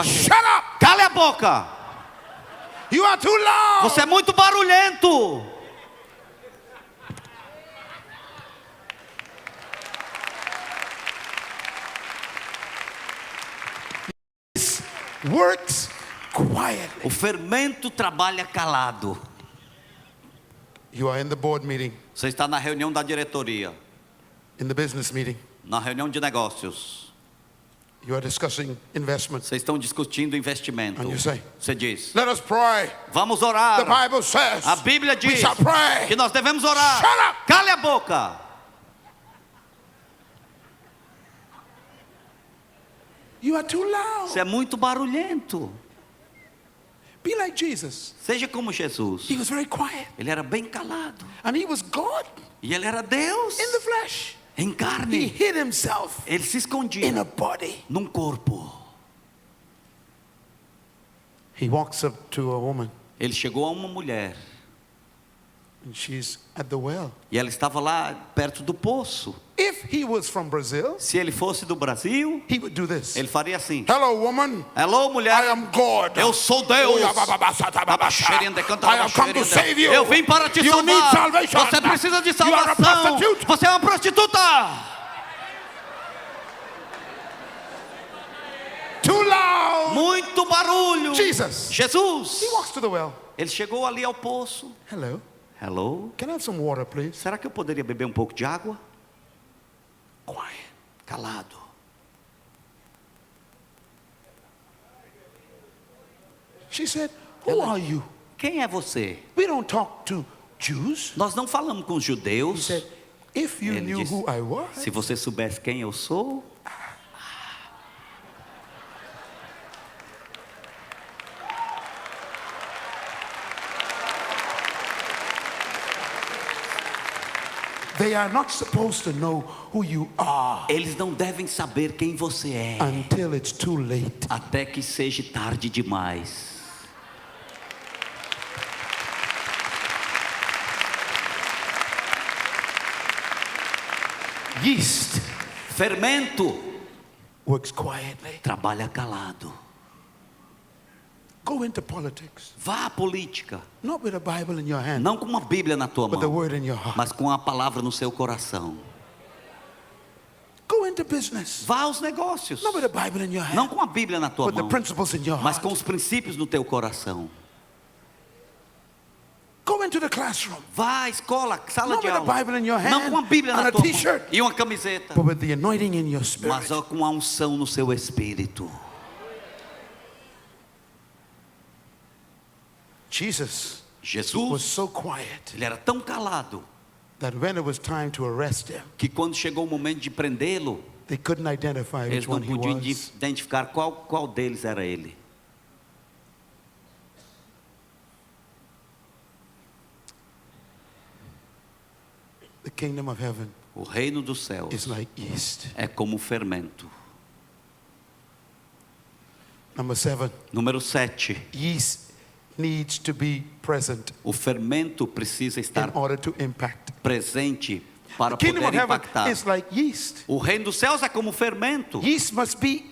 Shut up. Cale a boca. You are too loud. Você é muito barulhento. Works quietly. O fermento trabalha calado. You are in the board meeting, Você está na reunião da diretoria, in the business meeting. na reunião de negócios. You are discussing investments. Vocês estão discutindo investimento. And you say, Você diz: let us pray. vamos The orar. Bible says A Bíblia we diz shall pray. que nós devemos orar. Shut up. Cale a boca. You are too loud. Você é muito barulhento. Be like Jesus. Seja como Jesus. He was very quiet. Ele era bem calado. And he was God E ele era Deus in the flesh. em He carne. hid himself Ele se in escondia a body. num corpo. He walks up to a woman Ele chegou a uma mulher and she's at the well. e ela estava lá perto do poço. If he was from Brazil, Se ele fosse do Brasil, he would do this. ele faria assim: Hello, woman. hello, I mulher. am God. Eu sou Deus. I have come to save you. Eu vim para te You need salvar. salvation. Você precisa de You are a salvação. prostitute. Você é uma prostituta. Too loud. Muito barulho. Jesus. Jesus. He walks to the well. Ele chegou ali ao poço. Hello. Hello. Can I have some water, please? Será que eu poderia beber um pouco de água? Quiet. Calado. She said, who are you? Quem é você? We don't talk to Jews. Nós não falamos com os He judeus. said, if you Ele knew disse, who I was, se você soubesse quem eu sou. they are not supposed to know who you are Eles não devem saber quem você é until it's too late. até que seja tarde demais. Yeast Fermento works quietly. trabalha calado. Go into politics, Vá à política, not with a Bible in your hand, não com uma Bíblia na tua but the mão, word in your heart. mas com a palavra no seu coração. into business. Vá aos negócios. Not with a Bible in your hand, Não com a Bíblia na tua but the mão, principles in your mas heart. com os princípios no teu coração. Go into the classroom, Vá à escola, sala not de with a aula. Bible in your Não hand com a Bíblia and na a tua mão t-shirt, e uma camiseta, but with the anointing in your mas spirit. com a unção no seu espírito. Jesus was Jesus, so quiet ele era tão calado that when it was time to arrest him, que quando chegou o momento de prendê-lo, they couldn't identify eles which não one he podiam was. identificar qual deles era ele. The kingdom of heaven O reino dos céus is like yeast. é como fermento. Number 7, Número 7. yeast needs to be present O fermento precisa in estar order to impact. presente para The kingdom of poder heaven impactar. is like yeast. O reino dos céus é como fermento. Yeast must be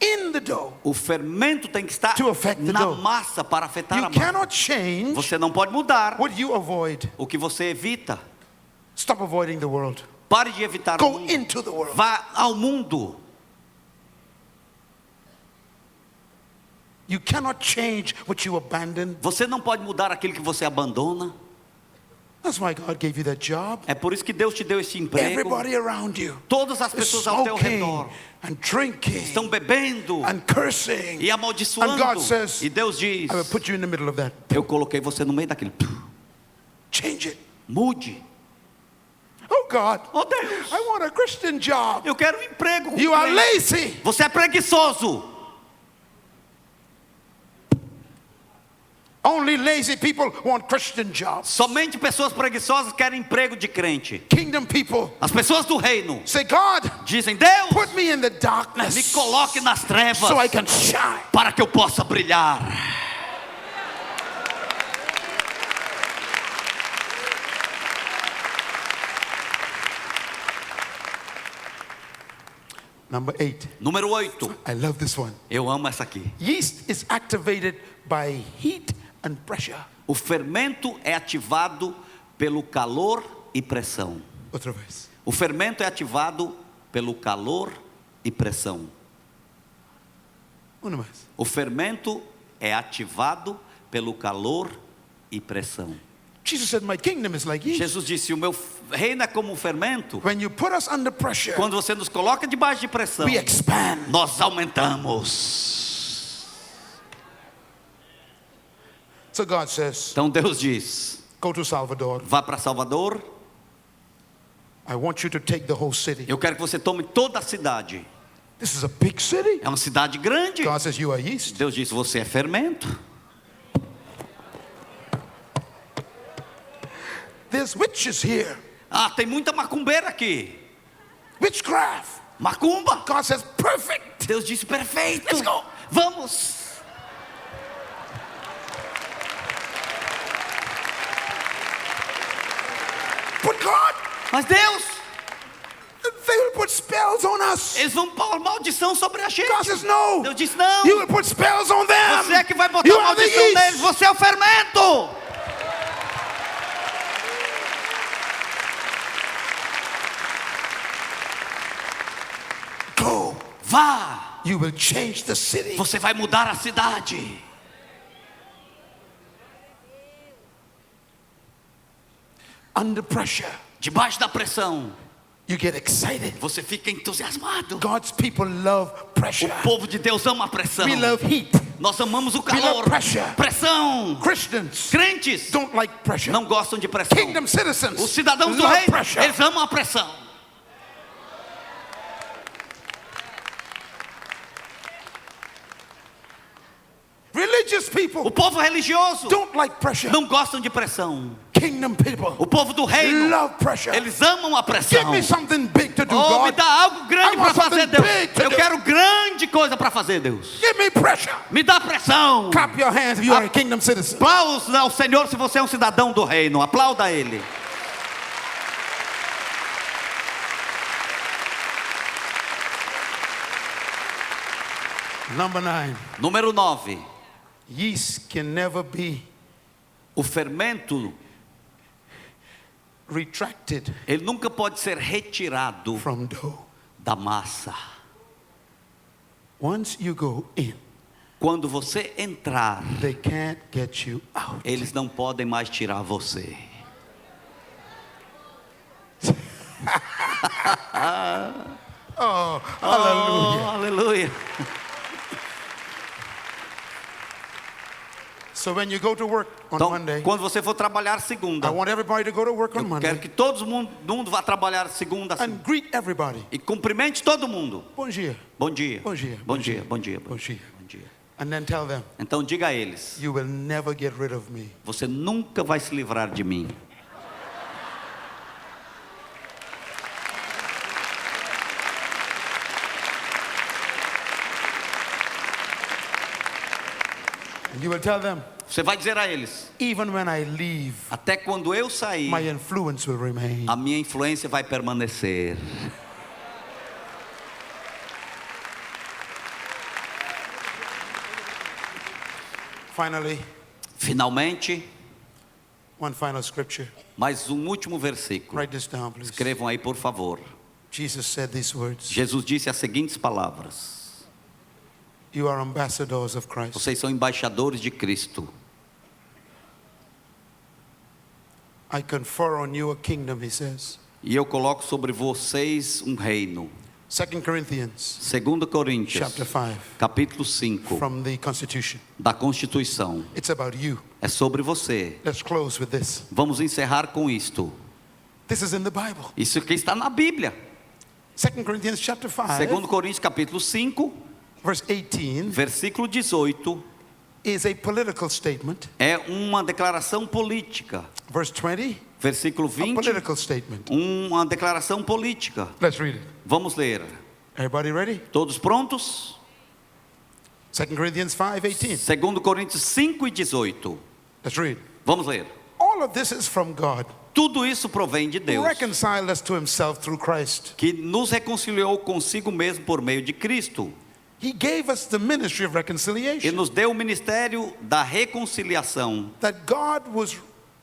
in the dough. O fermento tem que estar To affect the na dough. massa para afetar You a massa. cannot change Você não pode mudar what you avoid. o que você evita. Stop avoiding the world. Pare de evitar o Go mundo. into the world. Vá ao mundo. You cannot change what you abandon. Você não pode mudar aquilo que você abandona. That's why God gave you that job. É por isso que Deus te deu esse emprego. Everybody around you Todas as is pessoas ao teu smoking redor and drinking estão bebendo and cursing. e And amaldiçoando. God says, E Deus diz: I will put you in the middle of that. eu coloquei você no meio daquilo. Change it. Mude. Oh God, Oh Deus, I want a Christian job. eu quero um emprego. com You are crente. lazy. Você é preguiçoso. Only lazy people want Christian jobs. Somente pessoas preguiçosas querem emprego de crente. Kingdom people As pessoas do reino say, God, dizem: Deus, put me in the me darkness coloque nas trevas so I can shine. para que eu possa brilhar. Number 8. Número 8. I love this one. Eu amo essa aqui. Yeast is activated by heat and pressure. O fermento é ativado pelo calor e pressão. Outra vez. O fermento é ativado pelo calor e pressão. Uma mais. O fermento é ativado pelo calor e pressão. Jesus said, my kingdom is like yeast. Jesus disse: o meu reino é como um fermento. When you put us under pressure, Quando você nos coloca debaixo de pressão, we expand. nós aumentamos. So God says, Então Deus diz: go to Salvador. vá para Salvador. I want you to take the whole city. Eu quero que você tome toda a cidade. This is a big city. É uma cidade grande. God says, you are yeast. Deus disse: você é fermento. There's witches here. Ah, tem muita macumbeira aqui. Witchcraft. Macumba. God says, perfect. Deus disse: perfeito. Let's go. Vamos. But God, Mas Deus, they will put spells on us. eles vão pôr maldição sobre a gente. God says, no. Deus disse: não. You will put spells on them. Você é que vai botar You a are the maldição yeast. neles. Você é o fermento. Go. Vá. You will change the city. Você vai mudar a cidade. Under pressure, Debaixo da pressão, you get excited. você fica entusiasmado. God's people love pressure. O povo de Deus ama a pressão. We love heat. Nós amamos o We calor. love pressure. Pressão. Christians Crentes don't like pressure. não gostam de pressão. Kingdom citizens Os cidadãos do love reino, pressure. eles amam a pressão. Religious O people povo religioso don't like pressure. não gostam de pressão. Kingdom people O povo do reino, love pressure. eles amam a Give pressão. me something big to do, Oh, me God. dá algo grande I para want fazer, something Deus. big to Eu do. quero grande coisa para fazer, Deus. Give me pressure. Me dá pressão. Clap your hands if you are a kingdom citizen. Aplausos ao Senhor se você é um cidadão do reino. Aplauda Ele. Number 9. Número 9. Yeast can never be O fermento, retracted ele nunca pode ser retirado from dough. da massa. Once you go in, Quando você entrar, they can't get you out. eles não podem mais tirar você. Oh, Oh, hallelujah. aleluia. So when you go to work on Então, Monday, quando você for trabalhar segunda, I want everybody to go to work on eu Monday quero que todo mundo vá trabalhar segunda and greet everybody. e cumprimente todo mundo. Bom dia. Bom dia. Bom dia. Bom dia. Bom dia. Bom dia. Bom dia. And then tell them, Então diga a eles: you will never get rid of me. você nunca vai se livrar de mim. And you will tell them, Você vai dizer a eles: even when I leave, até quando eu sair, my influence will remain. a minha influência vai permanecer. Finally, Finalmente, one final scripture. mais um último versículo. Write this down, please. Escrevam aí, por favor. Jesus said these words. Jesus disse as seguintes palavras: You are ambassadors of Christ. vocês são embaixadores de Cristo. I confer on you a kingdom, he says. E eu coloco sobre vocês um reino. 2 Corinthians 2 Coríntios, chapter 5, capítulo 5, from the Constitution. da Constituição. It's about you. É sobre você. Let's close with this. Vamos encerrar com isto. This is in the Bible. Isso aqui está na Bíblia. 2 Corinthians chapter 5, 2 Coríntios, capítulo 5, verse 18 versículo 18, is a political statement. é uma declaração política. Verse 20, Versículo a 20, political statement. uma declaração política. Let's read it. Vamos ler. Everybody ready? Todos prontos? 2 Corinthians 5, 18. 2 Coríntios 5 e 18. Let's read. Vamos ler. All of this is from God, Tudo isso provém de who Deus, reconciled us to himself through Christ. que nos reconciliou consigo mesmo por meio de Cristo He gave us the ministry of e reconciliation. nos deu o ministério da reconciliação. That God was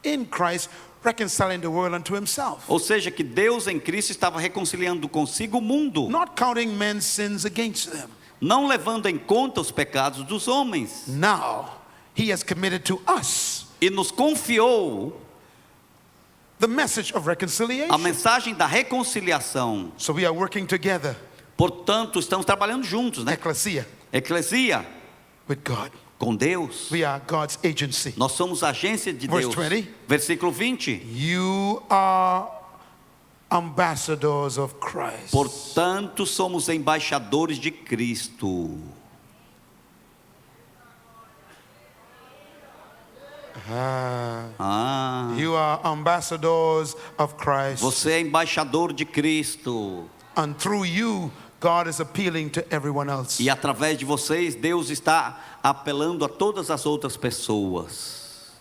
in Christ reconciling the world unto himself. Ou seja, que Deus em Cristo estava reconciliando consigo o mundo, Not counting men's sins against them. não levando em conta os pecados dos homens, Now, he has committed to us e nos confiou the message of a reconciliation. mensagem da reconciliação. So we are working together, Portanto, estamos trabalhando juntos, né? ecclesia, Eclesia, with God. com Deus. We are God's agency. Nós somos agência de Verse Deus. 20. Versículo 20. You are ambassadors of Christ. Portanto, somos embaixadores de Cristo. You are ambassadors of Christ. Você é embaixador de Cristo. And through you, God is appealing to everyone else. E através de vocês, Deus está apelando a todas as outras pessoas.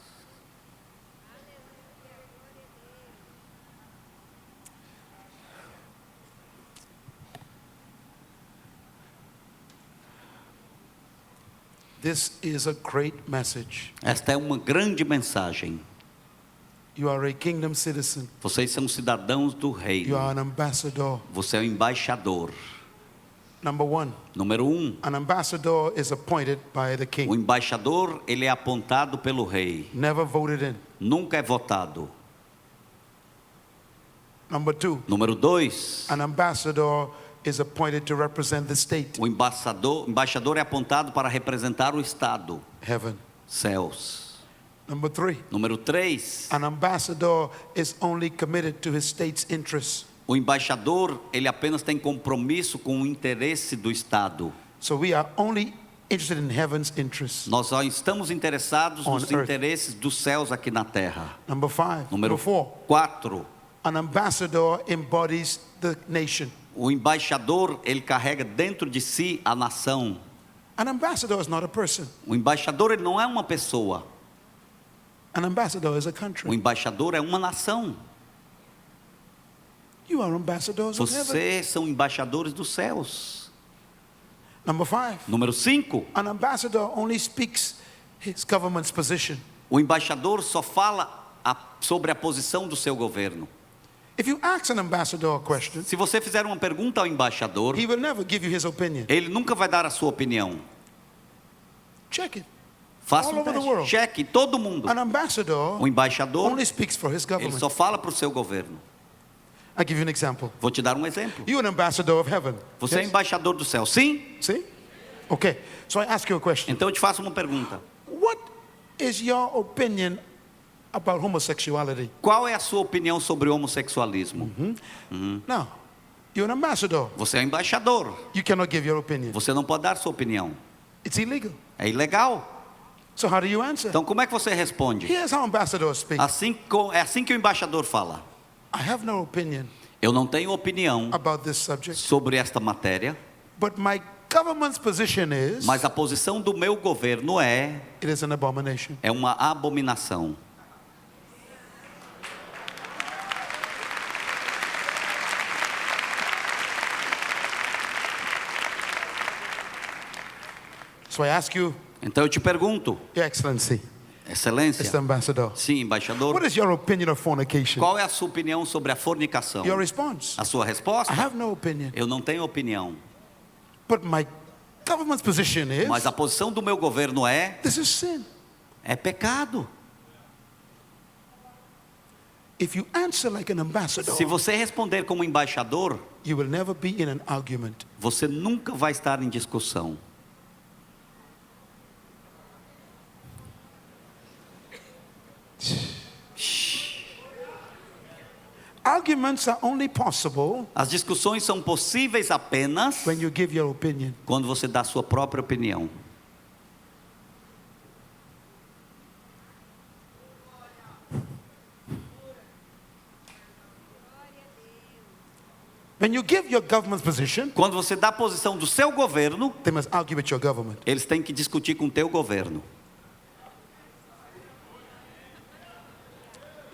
This is a great message. Esta é uma grande mensagem. You are a kingdom citizen. Vocês são cidadãos do You reino. are an ambassador. Você é um embaixador. Number one, Número 1. an ambassador is appointed by the O king. embaixador, ele é apontado pelo rei. Never voted in. Nunca é votado. Number two, Número 2. an ambassador is appointed to represent the state, O embaixador é apontado para representar o Estado, heaven. céus. Number three, Número 3. an ambassador is only committed to his state's interests. O embaixador, ele apenas tem compromisso com o interesse do Estado. So we are only interested in heaven's interests. Nós só estamos interessados On nos earth. interesses dos céus aqui na terra. Number five, Número number four, 4. an ambassador embodies the nation. O embaixador, ele carrega dentro de si a nação. An ambassador is not a person. O embaixador, ele não é uma pessoa. An ambassador is a O country. embaixador é uma nação. You are ambassadors of heaven. Vocês são embaixadores dos céus. Number five, Número 5. an ambassador only speaks his government's position. O embaixador só fala sobre a posição do seu governo. If you ask an ambassador a question, Se você fizer uma pergunta ao embaixador, he will never give you his opinion. ele nunca vai dar a sua opinião. Check it. Faça All um over the teste. world. Cheque, todo mundo. An ambassador O embaixador, only speaks for his ele government. só fala para o seu governo. I'll give you an example. Vou te dar um exemplo. You're an ambassador of heaven. Você é Yes? embaixador do céu, sim? See? Okay. So I ask you a question. Então eu te faço uma pergunta. What is your opinion about homosexuality? Qual é a sua opinião sobre o homossexualismo? Now, you're an ambassador. Você é embaixador. You cannot give your opinion. Você não pode dar sua opinião. It's illegal. É ilegal. So how do you answer? Então como é que você responde? Here's how ambassadors speak. É assim que o embaixador fala. I have no opinion Eu não tenho opinião about this subject, sobre esta matéria, but my government's position is mas a posição do meu governo it is an abomination. é uma abominação. So I ask you, Então eu te pergunto, Your Excellency, Excelência, Mr. Ambassador, sim, embaixador, what is your opinion of fornication? qual é a sua opinião sobre a fornicação? Your response? A sua resposta? I have no opinion, Eu não tenho opinião, but my government's position is mas a posição do meu governo this is sin. é pecado. If you answer like an ambassador, Se você responder como embaixador, you will never be in an argument. você nunca vai estar em discussão. Arguments are only possible As discussões são possíveis apenas when you give your opinion. quando você dá a sua própria opinião. When you give your government's position, Quando você dá a posição do seu governo, they must argue with your government. eles têm que discutir com o teu governo.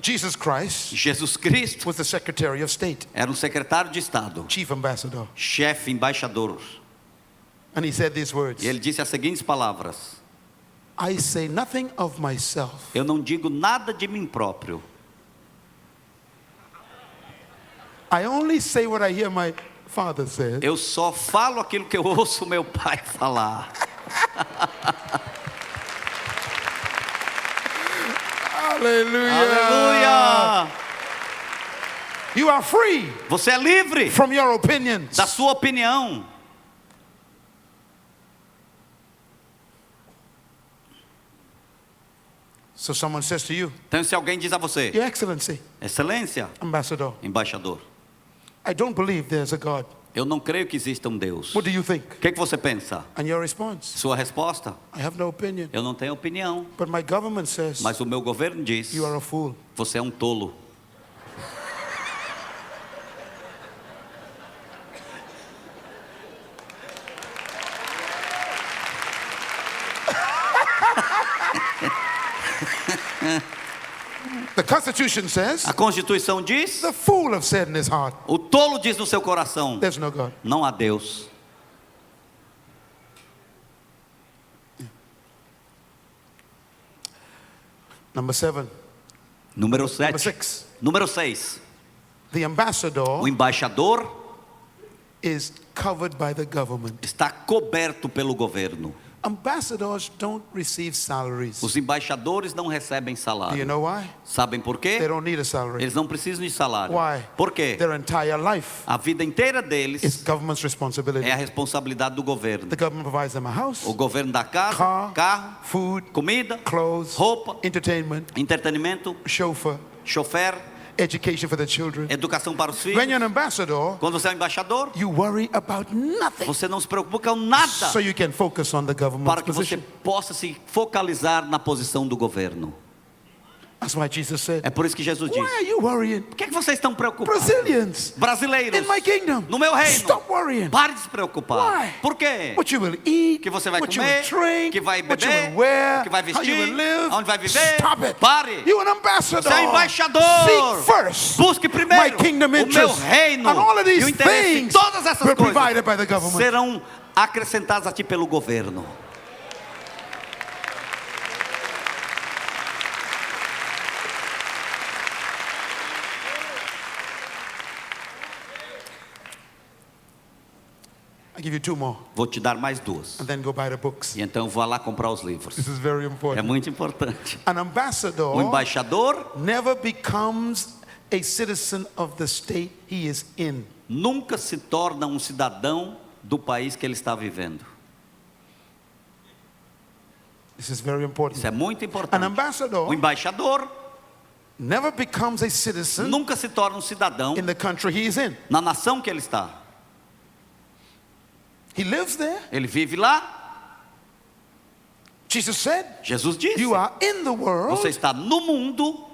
Jesus Christ Jesus Cristo was the Secretary of State, era um secretário de Estado, Chief Ambassador, chefe, embaixador. and he said these words, E ele disse as seguintes palavras: I say nothing of myself. Eu não digo nada de mim próprio. I only say what I hear my father say. Eu só falo aquilo que eu ouço meu pai falar. Hallelujah. Aleluia! You are free Você é livre from your opinions. da sua opinião. So someone says to you, Então, se alguém diz a você, Your Excellency, Excelência, Ambassador, embaixador, I don't believe there's a God. eu não creio que exista um Deus. What do you think? O que você pensa? And your response? Sua resposta? I have no opinion. Eu não tenho opinião. But my government says Mas o meu governo diz, you are a fool. você é um tolo. The Constitution says A Constituição diz, the fool have said in his heart, o tolo diz no seu coração, there's no God. não há Deus. Number 7. Número Number 7. 6. Número 6. The ambassador O embaixador is covered by the government. está coberto pelo governo. Ambassadors don't receive salaries. Os embaixadores não recebem Do you salário. know why? Sabem por They quê? don't need a salary. Eles não precisam de salário. Why? Por quê? Their entire life A vida inteira is deles government's responsibility. é a responsabilidade do governo. The government provides them a house, O governo dá casa, car, carro, food, comida, clothes, roupa, entertainment, entretenimento, chauffeur, chofer, education for the children. educação para os When filhos. you're an ambassador, Quando você é um embaixador, you worry about nothing. você não se preocupa com nada So you can focus on the government's para que você position. possa se focalizar na posição do governo. That's why Jesus said, É por isso que Jesus why diz: are you worrying? por que vocês estão preocupados? Brazilians, Brasileiros, in my kingdom, no meu reino, stop worrying. pare de se preocupar. Why? Por quê? What you will eat, Que você vai what you comer, will drink, que vai what you beber, will wear, que vai how you vestir, will live. onde vai viver. Stop it. Pare. You're an ambassador. Você é embaixador. Seek first Busque primeiro my kingdom o meu interests. reino. And all of E these o interesse de things todas essas were coisas provided by the government. serão acrescentadas a ti pelo governo. I'll give you 2 more. Vou te dar mais 2. And then go buy the books. E então vá lá comprar os livros. This is very É important. muito importante. An O ambassador embaixador never becomes a citizen of the state he is in. nunca se torna um cidadão do país que ele está vivendo. This is very important. Isso é muito An importante. ambassador O embaixador never becomes a citizen nunca se torna um cidadão in the country he is in. na nação que ele está. He lives there. Ele vive lá. Jesus said, Jesus disse: you are in the world, você está no mundo,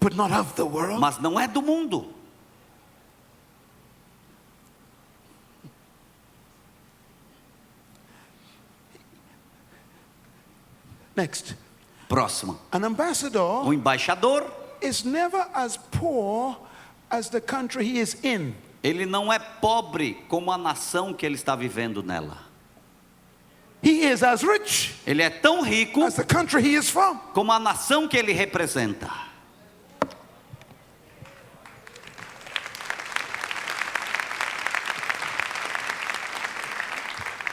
but not of the world. mas não é do mundo. Next. Próximo. An ambassador O embaixador, is never as poor as the country he is in. ele não é pobre como a nação que ele está vivendo nela. He is as rich Ele é tão rico as the country he is from. como a nação que ele representa.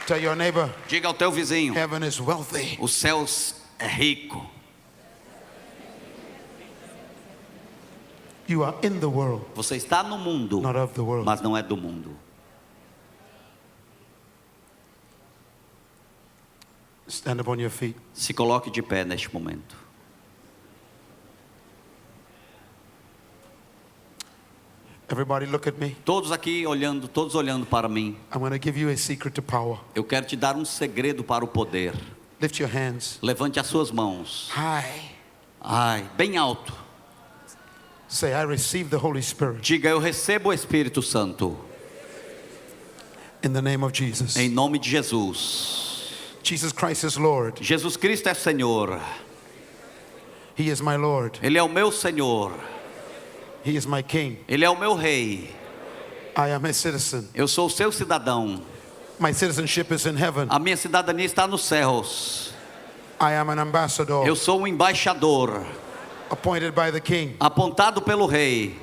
Tell your neighbor, Diga ao teu vizinho: heaven is wealthy. os céus é rico. You are in the world, Você está no mundo, not of the world. mas não é do mundo. Stand up on your feet. Se coloque de pé neste momento. Everybody look at me. Todos aqui olhando, todos olhando para mim. I'm going to give you a secret to power. Eu quero te dar um segredo para o poder. Lift your hands Levante as suas mãos. high. Ai, bem alto. Say, I receive the Holy Spirit Diga: eu recebo o Espírito Santo. in the name of Jesus. Em nome de Jesus. Jesus Christ is Lord. Jesus Cristo é Senhor. He is my Lord. Ele é o meu Senhor. He is my King. Ele é o meu Rei. I am a citizen. Eu sou o seu cidadão. My citizenship is in heaven. A minha cidadania está nos céus. I am an ambassador Eu sou um embaixador, appointed by the King. apontado pelo Rei.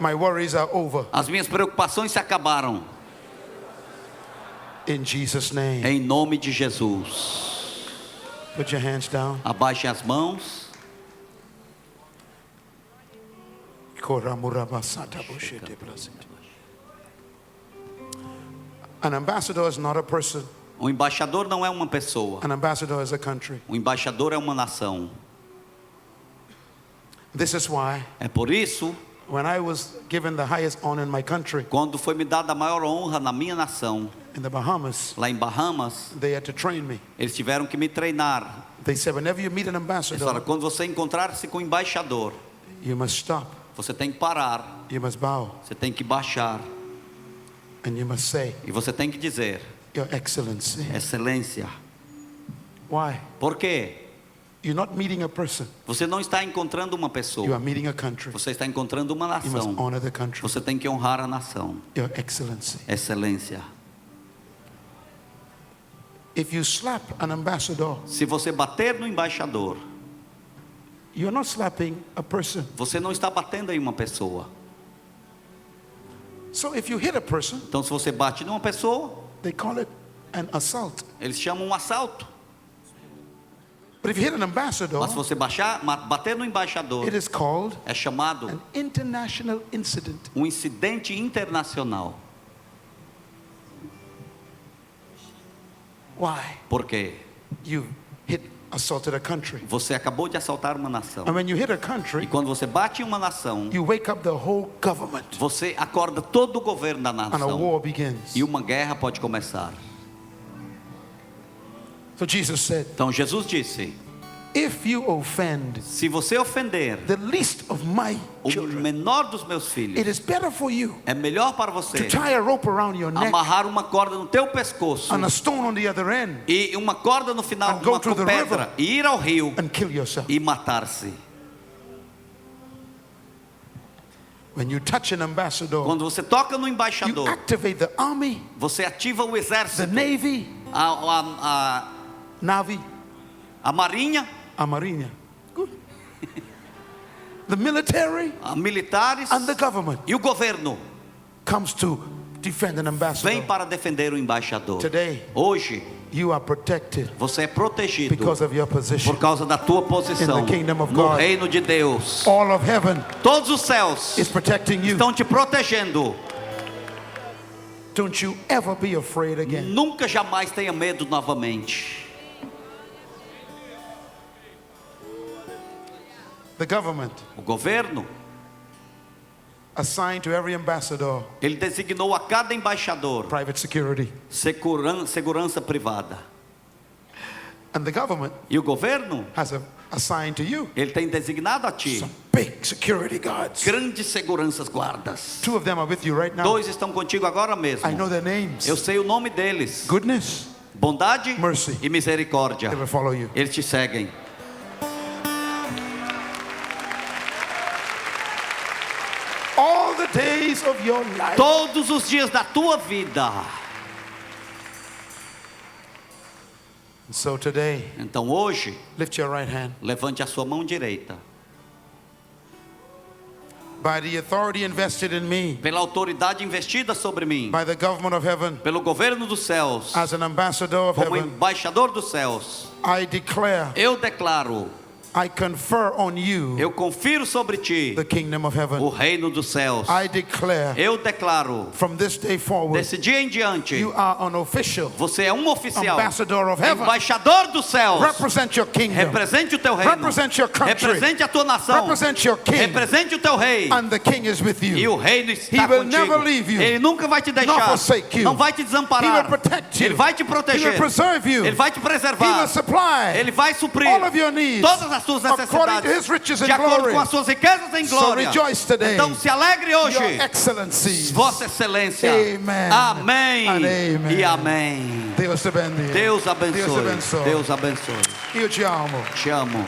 My worries are over. As minhas preocupações se acabaram. In Jesus' name. Em nome de Jesus. Put your hands down. Abaixe as mãos. An ambassador is not a person. O embaixador não é uma pessoa. An ambassador is a country. O embaixador é uma nação. This is why É por isso, when I was given the highest honor in my country, quando foi me dada a maior honra na minha nação, in the Bahamas, lá em Bahamas, they had to train me. eles tiveram que me treinar. They said, whenever you meet an Eles falaram: ambassador, quando você encontrar-se com o embaixador, you must stop, você tem que parar, you must bow, você tem que baixar and you must say, e você tem que dizer: Your Excellency. Excelência. Why? Por quê? You're not meeting a person. Você não está encontrando uma You are pessoa, meeting a country. você está encontrando uma You must nação. honor the country. Você tem que honrar a nação. Your Excellency. Excelência. If you slap an ambassador, Se você bater no embaixador, you're not slapping a person. você não está batendo em uma pessoa. So if you hit a person, Então, se você bate numa pessoa, they call it an assault. eles chamam um assalto. But if you hit an ambassador, Mas se você bater no embaixador, it is called é chamado an international incident. um incidente internacional. Why? Por quê? You assaulted a country. Você acabou de assaltar uma nação. And when you hit a E country, quando você bate em uma nação, you wake up the whole government você acorda todo o governo da and a nação. war begins. E uma guerra pode começar. So Jesus said, Então Jesus disse: if you offend se você ofender the least of my o children, menor dos meus filhos, it is better for you é melhor para to você tie a rope around your neck amarrar uma corda no teu pescoço and a stone on the other end e uma corda no final, And go uma to the pedra, river. e ir ao rio and kill yourself. e matar-se. When you touch an ambassador, Quando você toca no you embaixador, activate the army, você ativa o the exército, navy, navy, a marinha, a marinha, good, the military, a militares and the government. e o governo. comes to defend an ambassador, vem para defender o embaixador. today Hoje you are protected você é protegido because of your position. por causa da tua posição In the kingdom of no God. reino de Deus. All of heaven Todos os céus is protecting you. estão te protegendo. Don't you ever be afraid again. Nunca jamais tenha medo novamente. The government O governo, assigned to every ambassador ele designou a cada embaixador private security. segurança privada. And the government E o governo, has assigned to you ele tem designado a ti some big security guards. grandes seguranças guardas. 2 of them are with you right now. 2 estão contigo agora mesmo. I know their names. Eu sei o nome deles. Goodness, Bondade mercy. e misericórdia. They will follow you. Eles te seguem. All the days of your life. Todos os dias da tua vida. So today, Então hoje, lift your right hand. levante a sua mão direita. By the authority invested in me, Pela autoridade investida sobre mim, by the government of heaven, pelo governo dos céus, as an ambassador of como heaven, embaixador dos céus, I declare, eu declaro, I confer on you eu confiro sobre ti the kingdom of o heaven. reino dos céus. I declare, Eu declaro, from this day forward, desse dia em diante, you are an official você é um oficial, ambassador of heaven. embaixador dos céus. Represent your kingdom. Represente o teu reino, Represent your country. represente a tua nação, Represent your king. represente o teu rei. And the king is with E you. o reino está He will contigo. never leave you, Ele nunca vai te nor deixar, forsake you. não vai te He desamparar. will protect you. Ele vai te He will proteger, preserve you. ele vai te He will preservar, supply ele vai suprir all of your needs todas as tuas according necessidades to his riches de and acordo glory. com as suas riquezas em So glória. rejoice today, Então se alegre hoje, your excellencies. Vossa Excelência. Amen. Amém. And amen. E amém. Deus te bendiga. Deus abençoe. Deus abençoe. Deus abençoe. Eu te amo. Te amo.